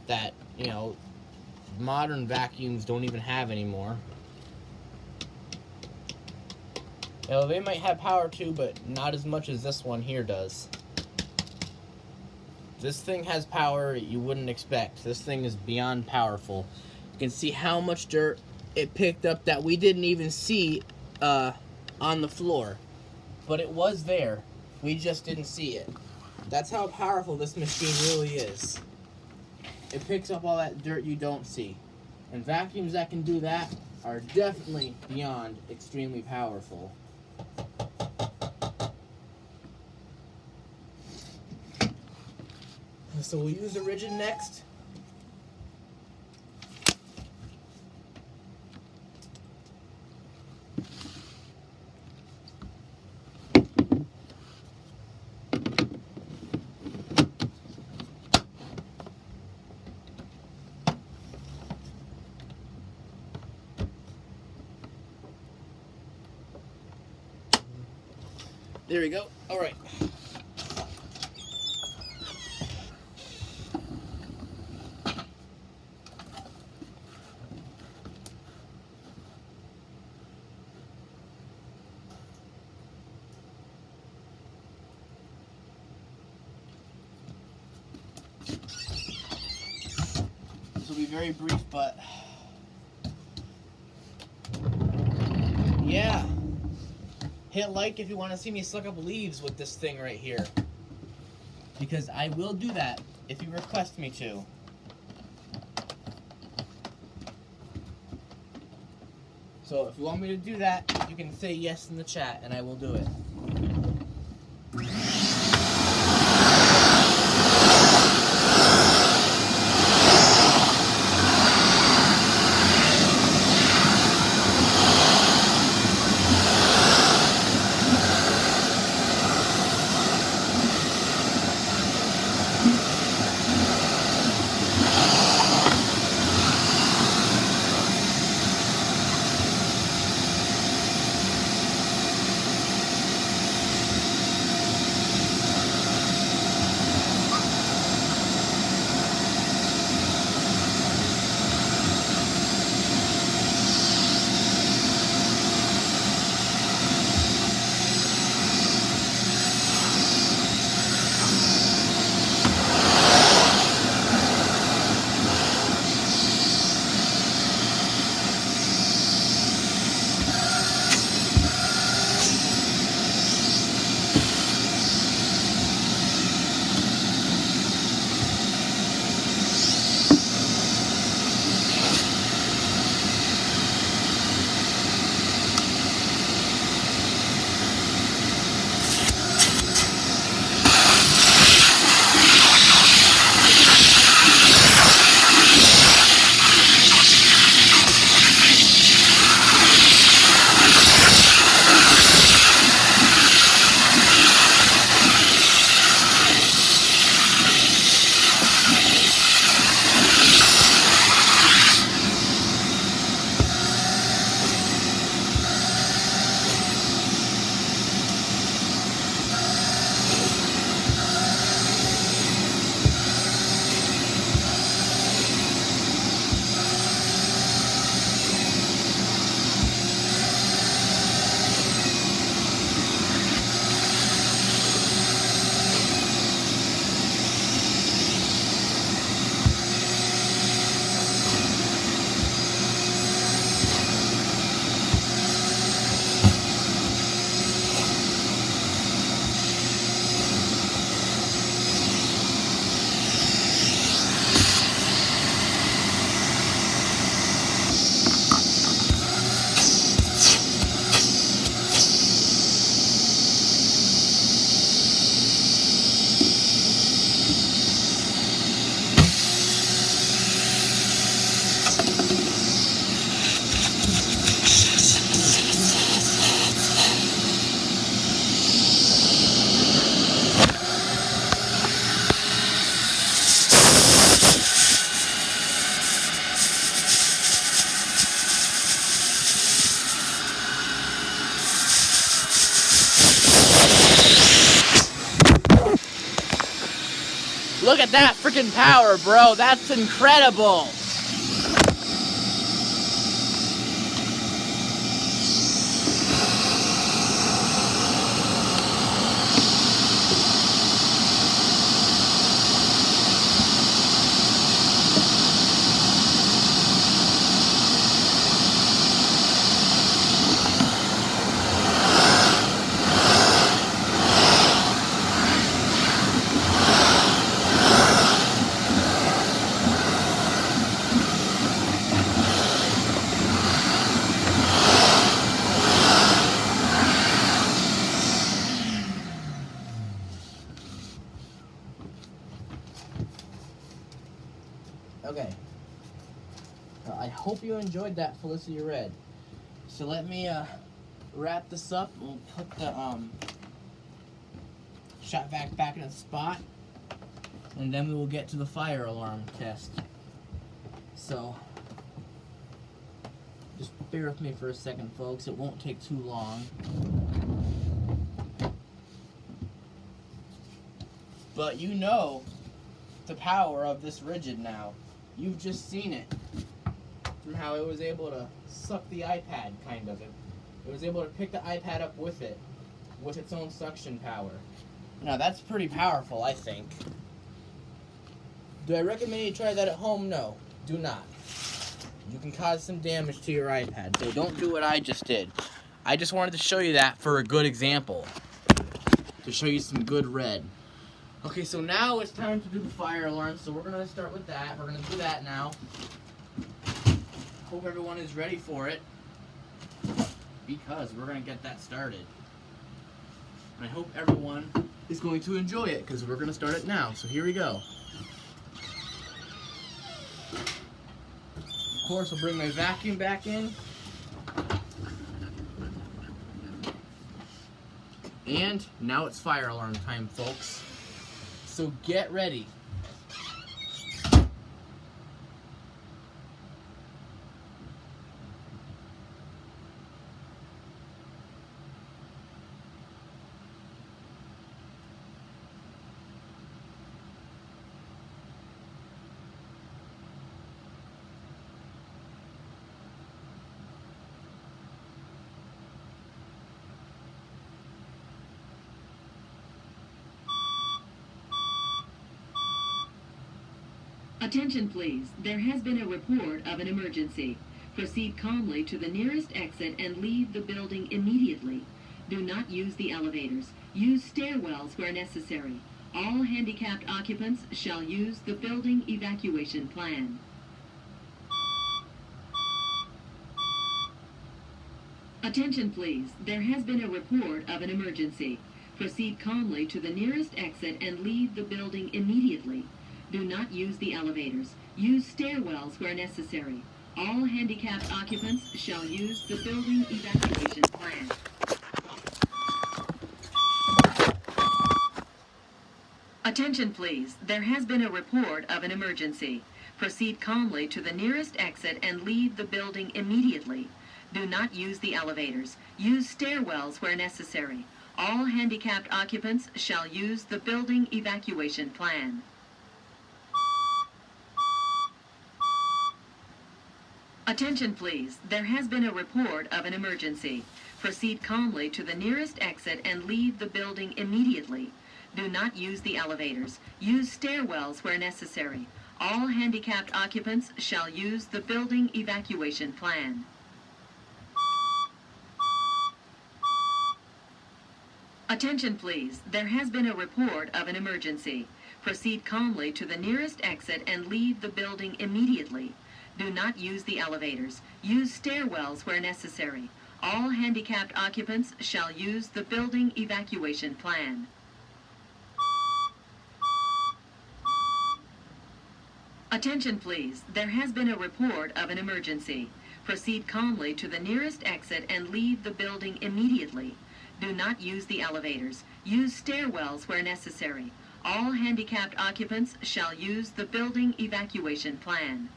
that, you know, modern vacuums don't even have anymore. You know, they might have power too, but not as much as this one here does. This thing has power you wouldn't expect. This thing is beyond powerful. You can see how much dirt it picked up that we didn't even see on the floor. But it was there. We just didn't see it. That's how powerful this machine really is. It picks up all that dirt you don't see. And vacuums that can do that are definitely beyond extremely powerful. So we'll use the rigid next. There we go. All right. This will be very brief, but yeah. Hit like if you want to see me suck up leaves with this thing right here. Because I will do that if you request me to. So if you want me to do that, you can say yes in the chat and I will do it. Look at that freaking power, bro. That's incredible. Okay. I hope you enjoyed that, Felicity Red. So let me wrap this up. We'll put the shot vac back in its spot, and then we will get to the fire alarm test. So just bear with me for a second, folks. It won't take too long. But you know the power of this rigid now. You've just seen it from how it was able to suck the iPad, kind of. It was able to pick the iPad up with it, with its own suction power. Now that's pretty powerful, I think. Do I recommend you try that at home? No, do not. You can cause some damage to your iPad, so don't do what I just did. I just wanted to show you that for a good example, to show you some good red. Okay, so now it's time to do the fire alarm, so we're going to start with that. We're going to do that now. Hope everyone is ready for it, because we're going to get that started. And I hope everyone is going to enjoy it, because we're going to start it now. So here we go. Of course, I'll bring my vacuum back in. And now it's fire alarm time, folks. So get ready. Attention please, there has been a report of an emergency. Proceed calmly to the nearest exit and leave the building immediately. Do not use the elevators. Use stairwells where necessary. All handicapped occupants shall use the building evacuation plan. Attention please, there has been a report of an emergency. Proceed calmly to the nearest exit and leave the building immediately. Do not use the elevators. Use stairwells where necessary. All handicapped occupants shall use the building evacuation plan. Attention please, there has been a report of an emergency. Proceed calmly to the nearest exit and leave the building immediately. Do not use the elevators. Use stairwells where necessary. All handicapped occupants shall use the building evacuation plan. Attention please, there has been a report of an emergency. Proceed calmly to the nearest exit and leave the building immediately. Do not use the elevators. Use stairwells where necessary. All handicapped occupants shall use the building evacuation plan. Attention please, there has been a report of an emergency. Proceed calmly to the nearest exit and leave the building immediately. Do not use the elevators. Use stairwells where necessary. All handicapped occupants shall use the building evacuation plan. Attention please, there has been a report of an emergency. Proceed calmly to the nearest exit and leave the building immediately. Do not use the elevators. Use stairwells where necessary. All handicapped occupants shall use the building evacuation plan.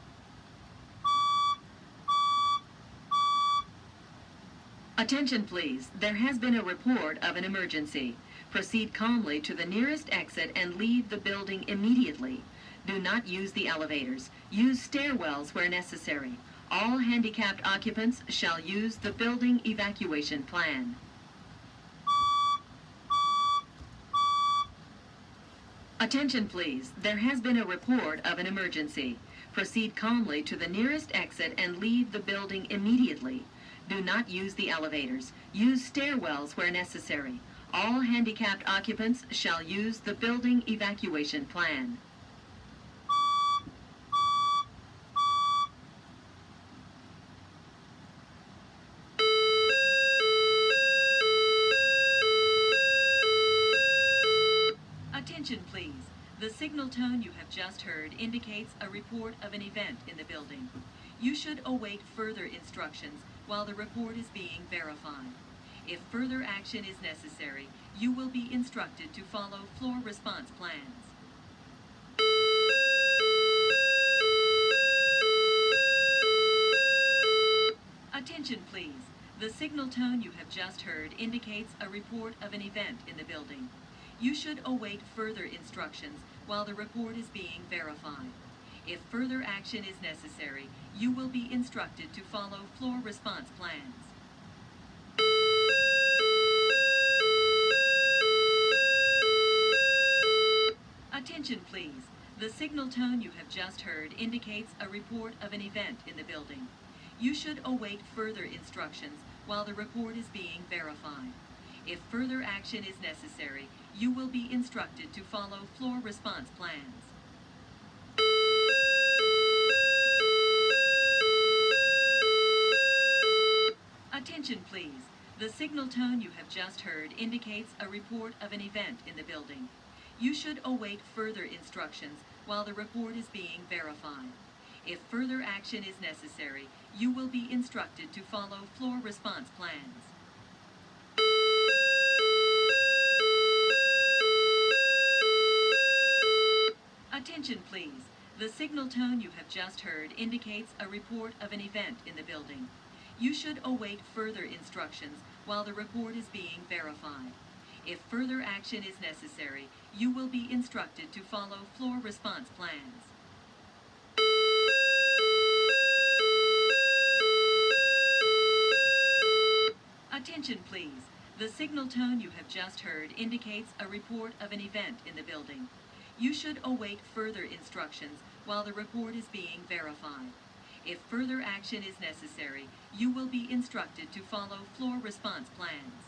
Attention please, there has been a report of an emergency. Proceed calmly to the nearest exit and leave the building immediately. Do not use the elevators. Use stairwells where necessary. All handicapped occupants shall use the building evacuation plan. Attention please, there has been a report of an emergency. Proceed calmly to the nearest exit and leave the building immediately. Do not use the elevators. Use stairwells where necessary. All handicapped occupants shall use the building evacuation plan. Attention please. The signal tone you have just heard indicates a report of an event in the building. You should await further instructions while the report is being verified. If further action is necessary, you will be instructed to follow floor response plans. Attention please. The signal tone you have just heard indicates a report of an event in the building. You should await further instructions while the report is being verified. If further action is necessary, you will be instructed to follow floor response plans. Attention please. The signal tone you have just heard indicates a report of an event in the building. You should await further instructions while the report is being verified. If further action is necessary, you will be instructed to follow floor response plans. Attention please. The signal tone you have just heard indicates a report of an event in the building. You should await further instructions while the report is being verified. If further action is necessary, you will be instructed to follow floor response plans. Attention please. The signal tone you have just heard indicates a report of an event in the building. You should await further instructions while the report is being verified. If further action is necessary, you will be instructed to follow floor response plans. Attention please. The signal tone you have just heard indicates a report of an event in the building. You should await further instructions while the report is being verified. If further action is necessary, you will be instructed to follow floor response plans.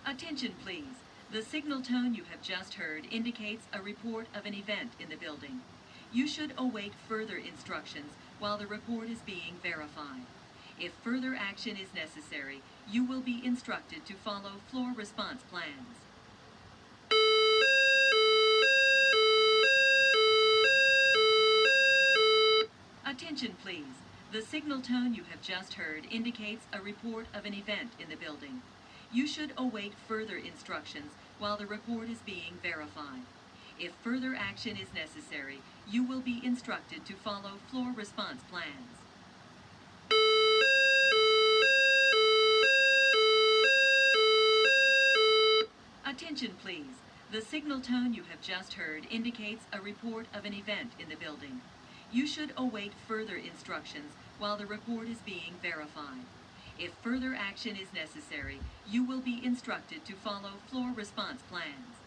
Attention please. The signal tone you have just heard indicates a report of an event in the building. You should await further instructions while the report is being verified. If further action is necessary, you will be instructed to follow floor response plans. Attention please. The signal tone you have just heard indicates a report of an event in the building. You should await further instructions while the report is being verified. If further action is necessary, you will be instructed to follow floor response plans. Attention please. The signal tone you have just heard indicates a report of an event in the building. You should await further instructions while the report is being verified. If further action is necessary, you will be instructed to follow floor response plans.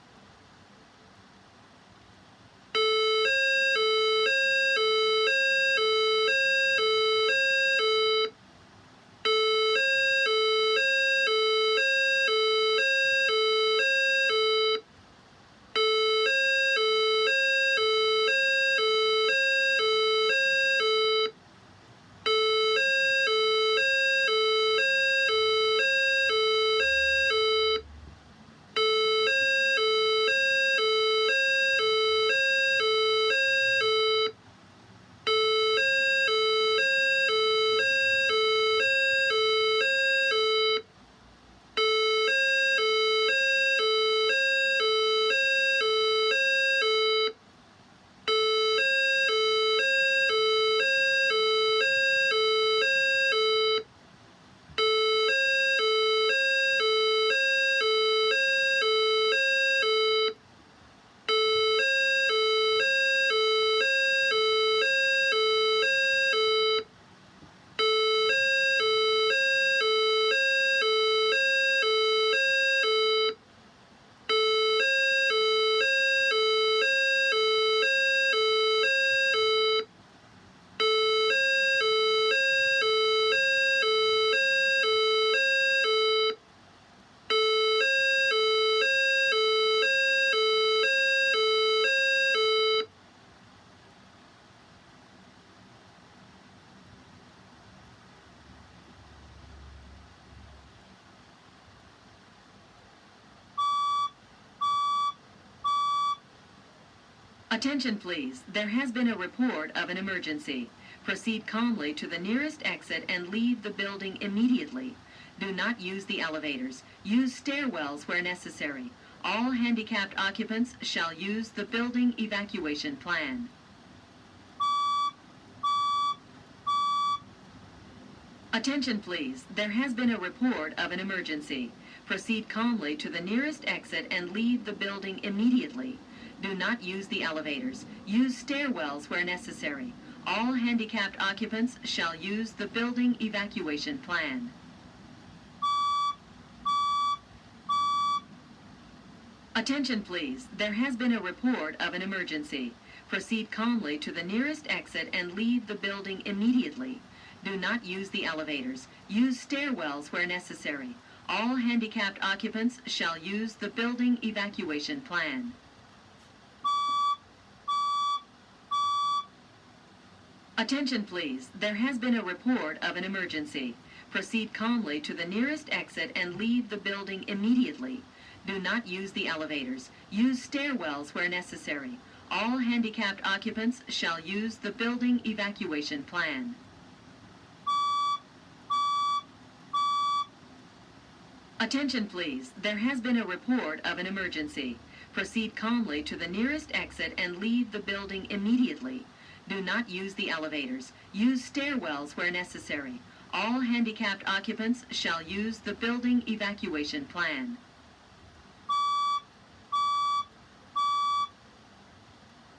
Attention please, there has been a report of an emergency. Proceed calmly to the nearest exit and leave the building immediately. Do not use the elevators. Use stairwells where necessary. All handicapped occupants shall use the building evacuation plan. Attention please, there has been a report of an emergency. Proceed calmly to the nearest exit and leave the building immediately. Do not use the elevators. Use stairwells where necessary. All handicapped occupants shall use the building evacuation plan. Attention please, there has been a report of an emergency. Proceed calmly to the nearest exit and leave the building immediately. Do not use the elevators. Use stairwells where necessary. All handicapped occupants shall use the building evacuation plan. Attention please, there has been a report of an emergency. Proceed calmly to the nearest exit and leave the building immediately. Do not use the elevators. Use stairwells where necessary. All handicapped occupants shall use the building evacuation plan. Attention please, there has been a report of an emergency. Proceed calmly to the nearest exit and leave the building immediately. Do not use the elevators. Use stairwells where necessary. All handicapped occupants shall use the building evacuation plan.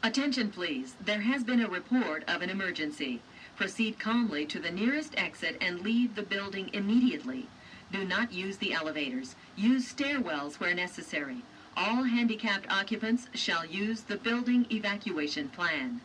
Attention please, there has been a report of an emergency. Proceed calmly to the nearest exit and leave the building immediately. Do not use the elevators. Use stairwells where necessary. All handicapped occupants shall use the building evacuation plan.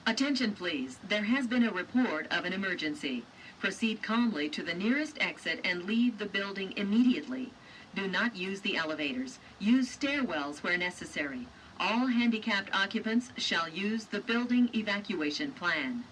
Attention please, there has been a report of an emergency. Proceed calmly to the nearest exit and leave the building immediately. Do not use the elevators. Use stairwells where necessary. All handicapped occupants shall use the building evacuation plan.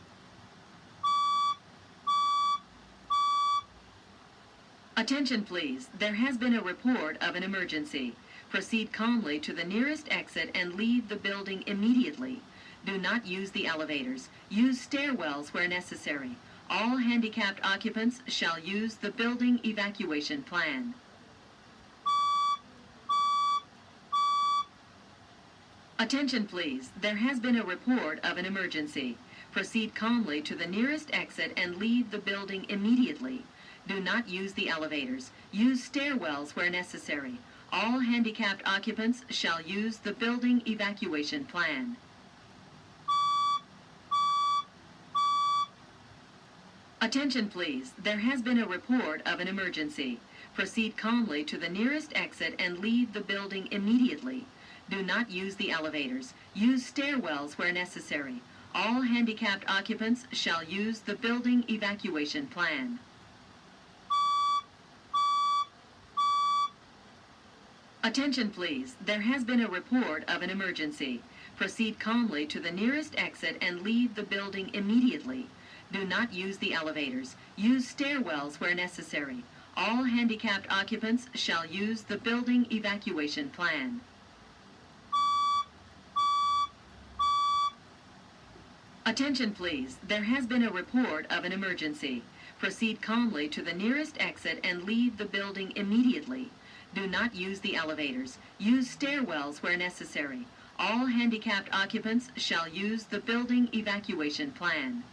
Attention please, there has been a report of an emergency. Proceed calmly to the nearest exit and leave the building immediately. Do not use the elevators. Use stairwells where necessary. All handicapped occupants shall use the building evacuation plan. Attention please, there has been a report of an emergency. Proceed calmly to the nearest exit and leave the building immediately. Do not use the elevators. Use stairwells where necessary. All handicapped occupants shall use the building evacuation plan. Attention please, there has been a report of an emergency. Proceed calmly to the nearest exit and leave the building immediately. Do not use the elevators. Use stairwells where necessary. All handicapped occupants shall use the building evacuation plan. Attention please, there has been a report of an emergency. Proceed calmly to the nearest exit and leave the building immediately. Do not use the elevators. Use stairwells where necessary. All handicapped occupants shall use the building evacuation plan. Attention please, there has been a report of an emergency. Proceed calmly to the nearest exit and leave the building immediately. Do not use the elevators. Use stairwells where necessary. All handicapped occupants shall use the building evacuation plan.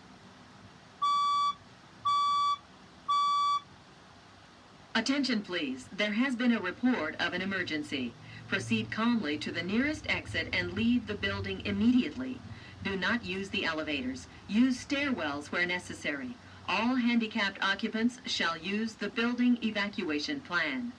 Attention please, there has been a report of an emergency. Proceed calmly to the nearest exit and leave the building immediately. Do not use the elevators. Use stairwells where necessary. All handicapped occupants shall use the building evacuation plan.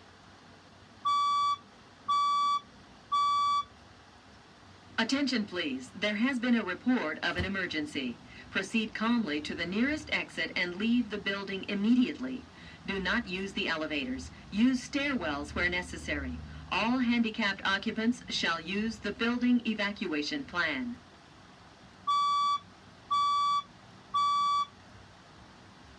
Attention please, there has been a report of an emergency. Proceed calmly to the nearest exit and leave the building immediately. Do not use the elevators. Use stairwells where necessary. All handicapped occupants shall use the building evacuation plan.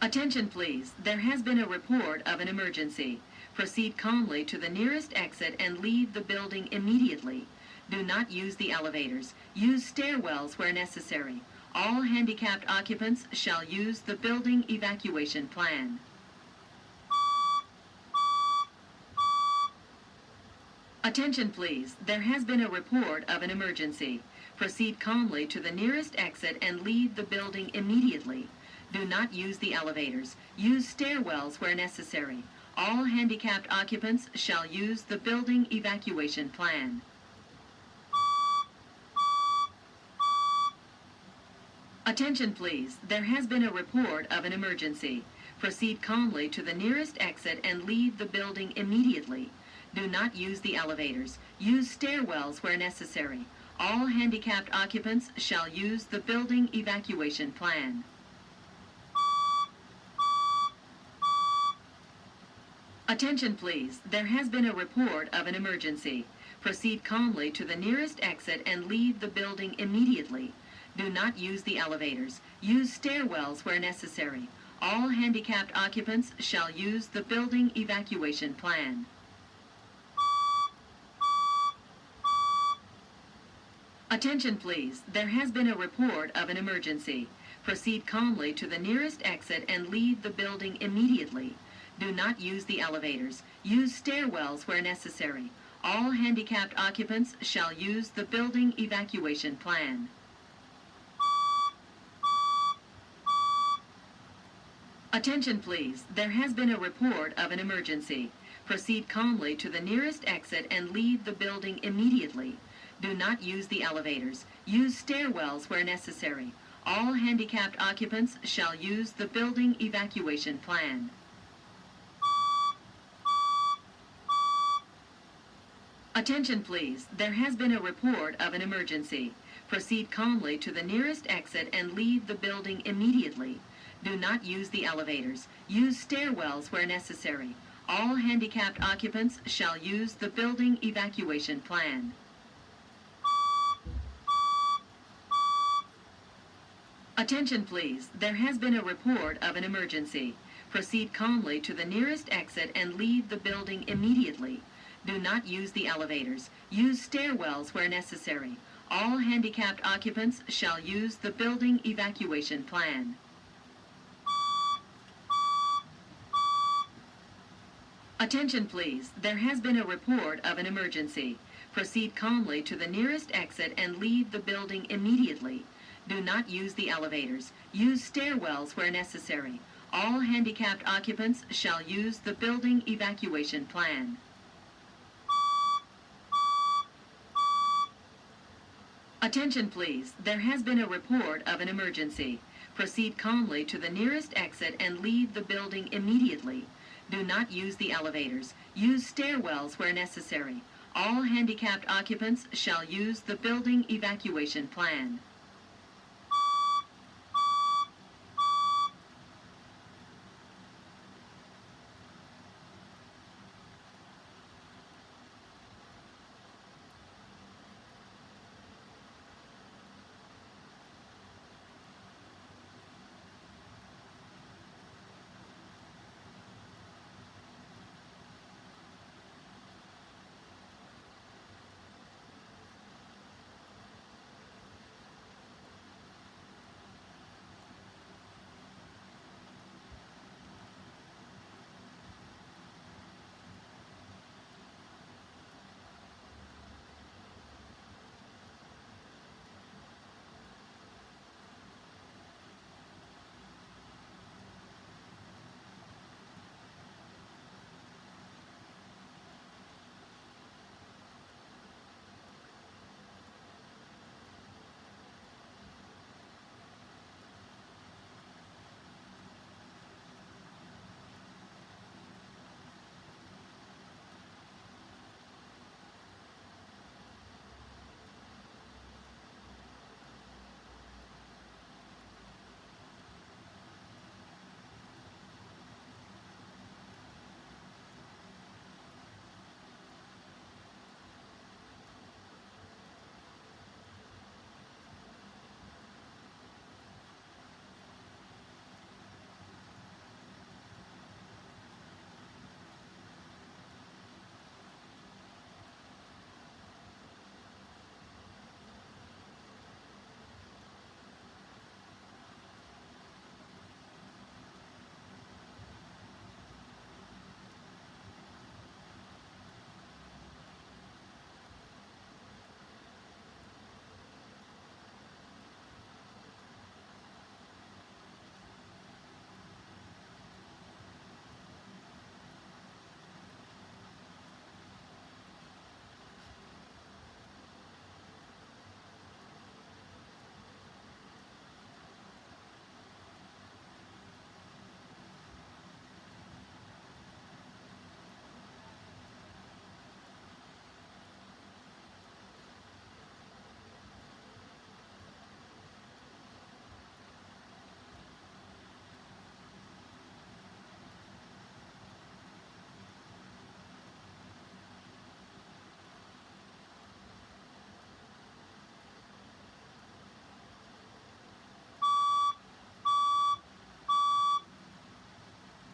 Attention please, there has been a report of an emergency. Proceed calmly to the nearest exit and leave the building immediately. Do not use the elevators. Use stairwells where necessary. All handicapped occupants shall use the building evacuation plan. Attention please, there has been a report of an emergency. Proceed calmly to the nearest exit and leave the building immediately. Do not use the elevators. Use stairwells where necessary. All handicapped occupants shall use the building evacuation plan. Attention please, there has been a report of an emergency. Proceed calmly to the nearest exit and leave the building immediately. Do not use the elevators. Use stairwells where necessary. All handicapped occupants shall use the building evacuation plan. Attention please, there has been a report of an emergency. Proceed calmly to the nearest exit and leave the building immediately. Do not use the elevators. Use stairwells where necessary. All handicapped occupants shall use the building evacuation plan. Attention please, there has been a report of an emergency. Proceed calmly to the nearest exit and leave the building immediately. Do not use the elevators. Use stairwells where necessary. All handicapped occupants shall use the building evacuation plan. Attention please, there has been a report of an emergency. Proceed calmly to the nearest exit and leave the building immediately. Do not use the elevators. Use stairwells where necessary. All handicapped occupants shall use the building evacuation plan. Attention please, there has been a report of an emergency. Proceed calmly to the nearest exit and leave the building immediately. Do not use the elevators. Use stairwells where necessary. All handicapped occupants shall use the building evacuation plan. Attention please, there has been a report of an emergency. Proceed calmly to the nearest exit and leave the building immediately. Do not use the elevators. Use stairwells where necessary. All handicapped occupants shall use the building evacuation plan. Attention please, there has been a report of an emergency. Proceed calmly to the nearest exit and leave the building immediately. Do not use the elevators. Use stairwells where necessary. All handicapped occupants shall use the building evacuation plan. Attention please, there has been a report of an emergency. Proceed calmly to the nearest exit and leave the building immediately. Do not use the elevators. Use stairwells where necessary. All handicapped occupants shall use the building evacuation plan.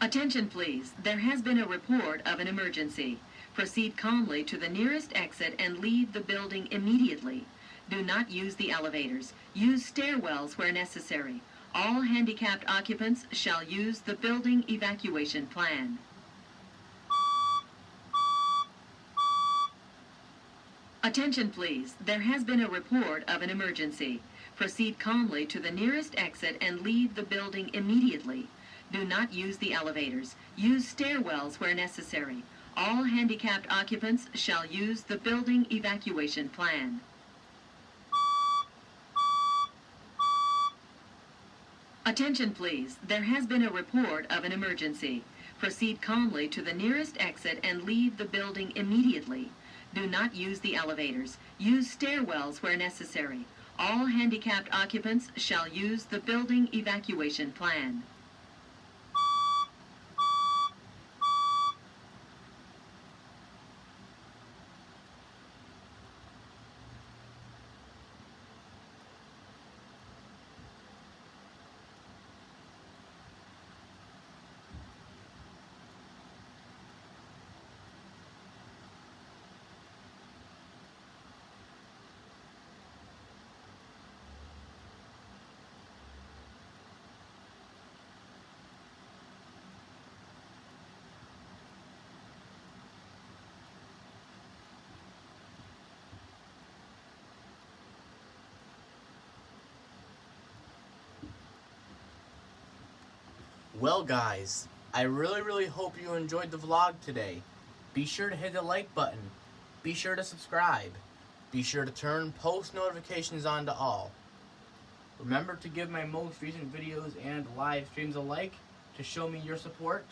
Attention please, there has been a report of an emergency. Proceed calmly to the nearest exit and leave the building immediately. Do not use the elevators. Use stairwells where necessary. All handicapped occupants shall use the building evacuation plan. Attention please, there has been a report of an emergency. Proceed calmly to the nearest exit and leave the building immediately. Do not use the elevators. Use stairwells where necessary. All handicapped occupants shall use the building evacuation plan. Attention please, there has been a report of an emergency. Proceed calmly to the nearest exit and leave the building immediately. Do not use the elevators. Use stairwells where necessary. All handicapped occupants shall use the building evacuation plan. Well guys, I really hope you enjoyed the vlog today. Be sure to hit the like button. Be sure to subscribe. Be sure to turn post notifications on to all. Remember to give my most recent videos and live streams a like to show me your support.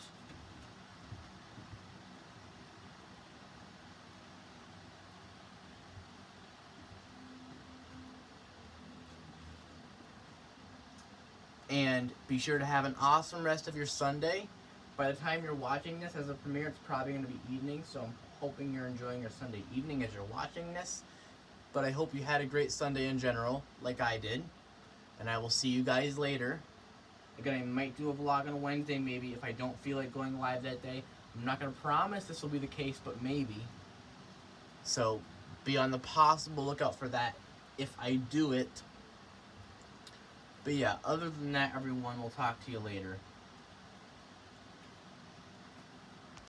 And be sure to have an awesome rest of your Sunday. By the time you're watching this as a premiere, it's probably going to be evening, so I'm hoping you're enjoying your Sunday evening as you're watching this. But I hope you had a great Sunday in general, like I did. And I will see you guys later. Again, I might do a vlog on Wednesday, maybe, if I don't feel like going live that day. I'm not going to promise this will be the case, but maybe. So, be on the possible lookout for that if I do it. But yeah, other than that, everyone, we'll talk to you later.